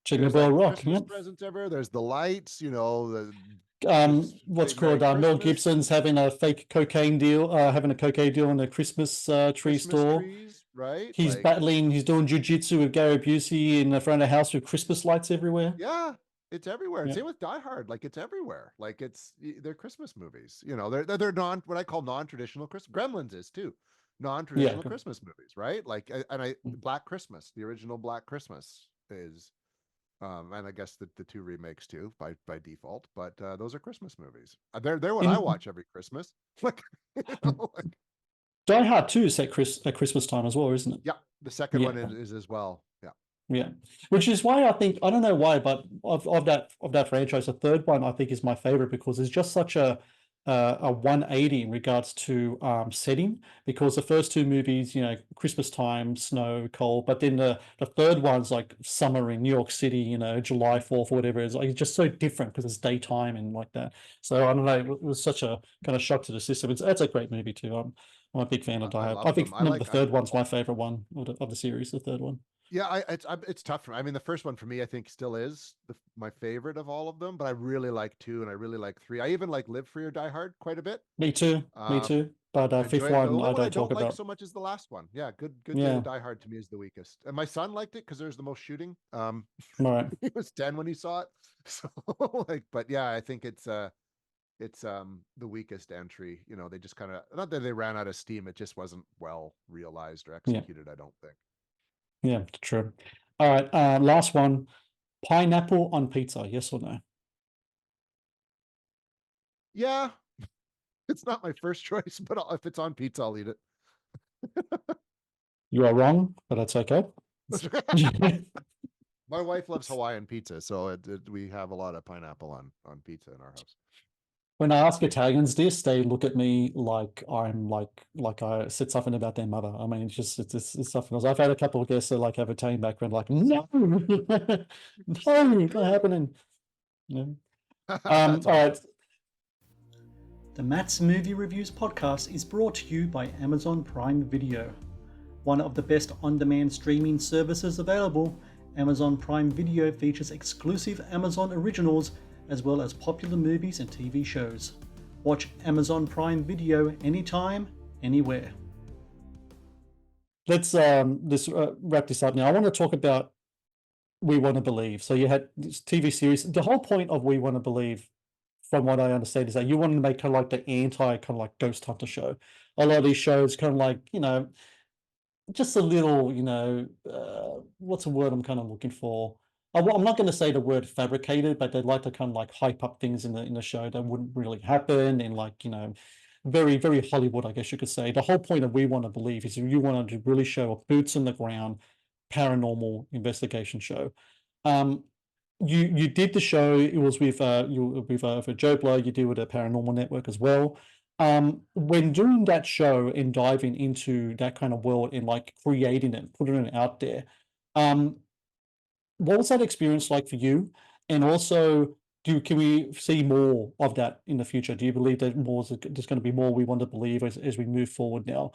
Jingle There's Bell like Rock, Christmas yeah. presents everywhere. There's the lights, the it's What's saying Merry called Mel Christmas, Gibson's having a fake cocaine deal, having a cocaine deal in a Christmas tree Christmas store. trees, right? He's Like, battling, he's doing jujitsu with Gary Busey in the front of the house with Christmas lights everywhere. yeah, it's everywhere. And Yeah. same with Die Hard. Like, it's everywhere. Like, they're Christmas movies. They're non what I call non-traditional Christmas. Gremlins is too Yeah. non-traditional Christmas movies, right? Like, Black Christmas, the original Black Christmas is. And I guess the two remakes too by default, but those are Christmas movies. They're what I In watch every Christmas. Like, like, Die Hard 2 is at Christmas time as well, isn't it? yeah, the second Yeah. one is as well. Yeah. Yeah. Which is why I think, I don't know why, but of that franchise, the third one I think is my favorite because it's just such a 180 in regards to setting, because the first two movies, Christmas time, snow, cold, but then the third one's like summer in New York City, July 4th or whatever it is. Like, it's just so different because it's daytime and like that. So I don't know, it was such a kind of shock to the system. That's a great movie too. I'm a big fan of Die I Hard. I love them. think the third one's my favorite one of the series, the third one. Yeah, it's tough for me. I mean, the first one for me, I think, still is my favorite of all of them. But I really like 2 and I really like 3. I even like Live Free or Die Hard quite a bit. Me too. Me Um, too. But I fifth enjoy it. The one only I one I don't talk don't like about. so much is the last one. Yeah, good Yeah. Die Hard to me is the weakest. And my son liked it because there's the most shooting. All right. He was 10 when he saw it. So but yeah, I think it's the weakest entry. They just kind of, not that they ran out of steam, it just wasn't well realized or Yeah. executed, I don't think. Yeah. True. All right. Last one. Pineapple on pizza. Yes or no? Yeah, it's not my first choice, but if it's on pizza, I'll eat it. You are wrong, but that's okay. My wife loves Hawaiian pizza, so we have a lot of pineapple on pizza in our house. When I ask Italians this, they look at me like I'm like I said something about their mother. I mean, it's something else. I've had a couple of guests that like have Italian background, like, no, no, not happening. Yeah. That's All awesome. right. The Matt's Movie Reviews podcast is brought to you by Amazon Prime Video. One of the best on-demand streaming services available, Amazon Prime Video features exclusive Amazon originals as well as popular movies and TV shows. Watch Amazon Prime Video anytime, anywhere. Let's wrap this up now. I want to talk about We Want to Believe. So you had this TV series. The whole point of We Want to Believe, from what I understand, is that you wanted to make kind of like the anti kind of like ghost hunter show. A lot of these shows kind of like, just a little, what's a word I'm kind of looking for? I'm not going to say the word fabricated, but they'd like to kind of like hype up things in the show that wouldn't really happen, and like, very, very Hollywood, I guess you could say. The whole point of We Want to Believe is you wanted to really show a boots on the ground paranormal investigation show. Um, you did the show. It was with for Joe Blow. You did with a Paranormal Network as well. When doing that show and diving into that kind of world and like creating it, putting it out there, um, what was that experience like for you? And also, can we see more of that in the future? Do you believe that there's going to be more We Want to Believe as we move forward now?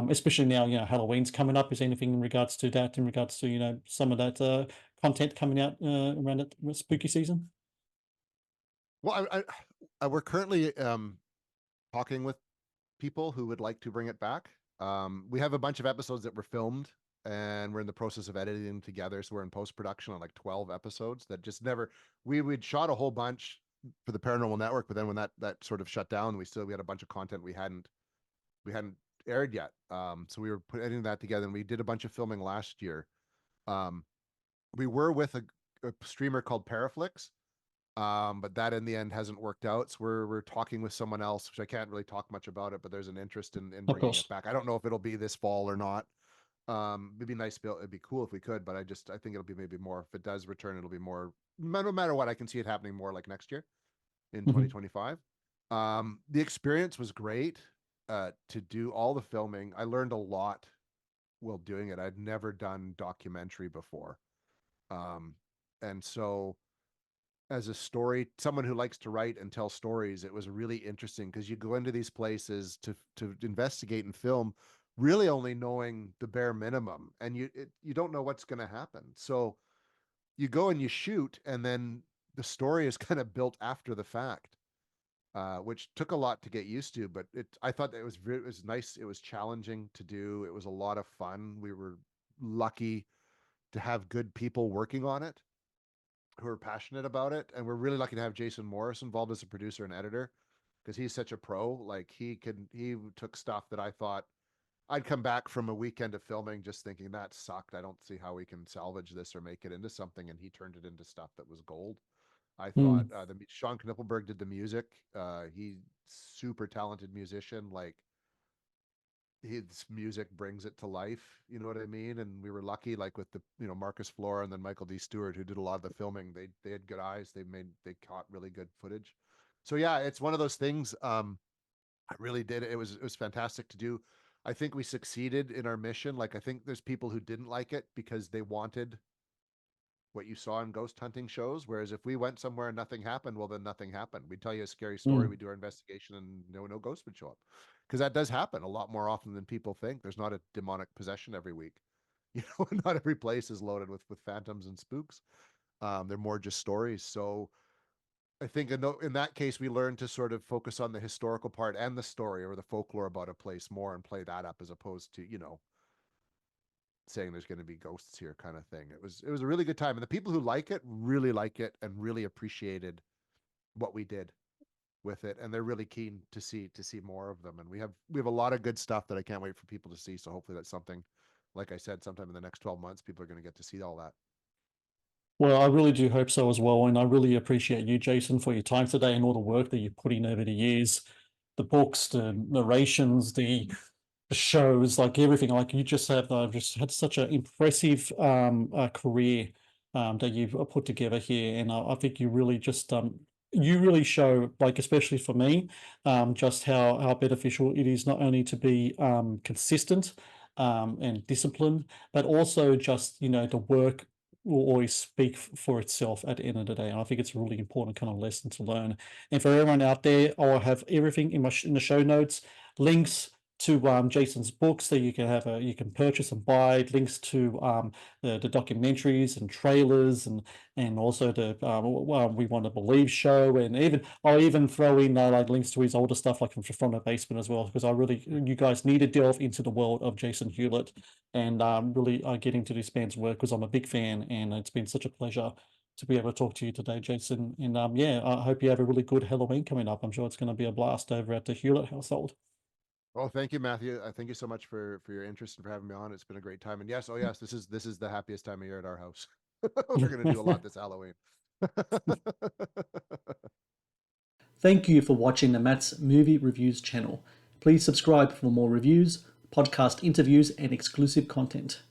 Especially now, Halloween's coming up. Is anything in regards to that, in regards to, some of that content coming out around that spooky season? Well, we're currently talking with people who would like to bring it back. We have a bunch of episodes that were filmed and we're in the process of editing them together. So we're in post-production on like 12 episodes that just never, we'd shot a whole bunch for the Paranormal Network, but then when that sort of shut down, we had a bunch of content we hadn't aired yet. So we were putting that together, and we did a bunch of filming last year. We were with a streamer called Paraflix, but that in the end hasn't worked out. So we're talking with someone else, which I can't really talk much about it, but there's an interest in Of bringing course. it back. I don't know if it'll be this fall or not. It'd be nice it'd be cool if we could, but I think it'll be maybe more, if it does return, it'll be more no matter what, I can see it happening more like next year in Mhm. 2025. The experience was great to do all the filming. I learned a lot while doing it. I'd never done documentary before. Um, and so as a story, someone who likes to write and tell stories, it was really interesting because you go into these places to investigate and film, really only knowing the bare minimum, and you don't know what's going to happen. So you go and you shoot, and then the story is kind of built after the fact, which took a lot to get used to. But I thought that it was nice. It was challenging to do. It was a lot of fun. We were lucky to have good people working on it who are passionate about it, and we're really lucky to have Jason Morris involved as a producer and editor because he's such a pro. Like he took stuff that I thought I'd come back from a weekend of filming just thinking that sucked. I don't see how we can salvage this or make it into something, and he turned it into stuff that was gold. I thought Mm. the Sean Knippelberg did the music. He's super talented musician. Like his music brings it to life. You know what I mean? And we were lucky, like with the Marcus Flora and then Michael D. Stewart, who did a lot of the filming. They had good eyes. They caught really good footage. So yeah, it's one of those things. I really did. It was fantastic to do. I think we succeeded in our mission. Like I think there's people who didn't like it because they wanted what you saw in ghost hunting shows. Whereas if we went somewhere and nothing happened, well, then nothing happened. We'd tell you a scary story, Mm. we do our investigation, and no ghost would show up. Because that does happen a lot more often than people think. There's not a demonic possession every week. Not every place is loaded with phantoms and spooks. They're more just stories. So I think in that case, we learned to sort of focus on the historical part and the story or the folklore about a place more and play that up as opposed to, saying there's going to be ghosts here kind of thing. It was a really good time, and the people who really like it and really appreciated what we did with it, and they're really keen to see more of them. And we have a lot of good stuff that I can't wait for people to see. So hopefully that's something, like I said, sometime in the next 12 months, people are going to get to see all that. Well, I really do hope so as well. And I really appreciate you, Jason, for your time today and all the work that you've put in over the years. The books, the narrations, the shows, like everything. Like you just have just had such an impressive career that you've put together here. And I think you really just you really show, like especially for me, just how beneficial it is not only to be consistent and disciplined, but also just the work will always speak for itself at the end of the day. And I think it's a really important kind of lesson to learn. And for everyone out there, I'll have everything in in the show notes, links to Jason's books that you can purchase and buy, links to the documentaries and trailers, and also the We Want to Believe show, and even I'll even throw in like links to his older stuff like from the basement as well, because you guys need to delve into the world of Jason Hewlett and really get into this man's work, because I'm a big fan, and it's been such a pleasure to be able to talk to you today, Jason. And yeah, I hope you have a really good Halloween coming up. I'm sure it's going to be a blast over at the Hewlett household. Oh, thank you, Matthew. Thank you so much for your interest and for having me on. It's been a great time. And yes, oh yes, this is the happiest time of year at our house. We're gonna do a lot this Halloween. Thank you for watching the Matt's Movie Reviews channel. Please subscribe for more reviews, podcast interviews, and exclusive content.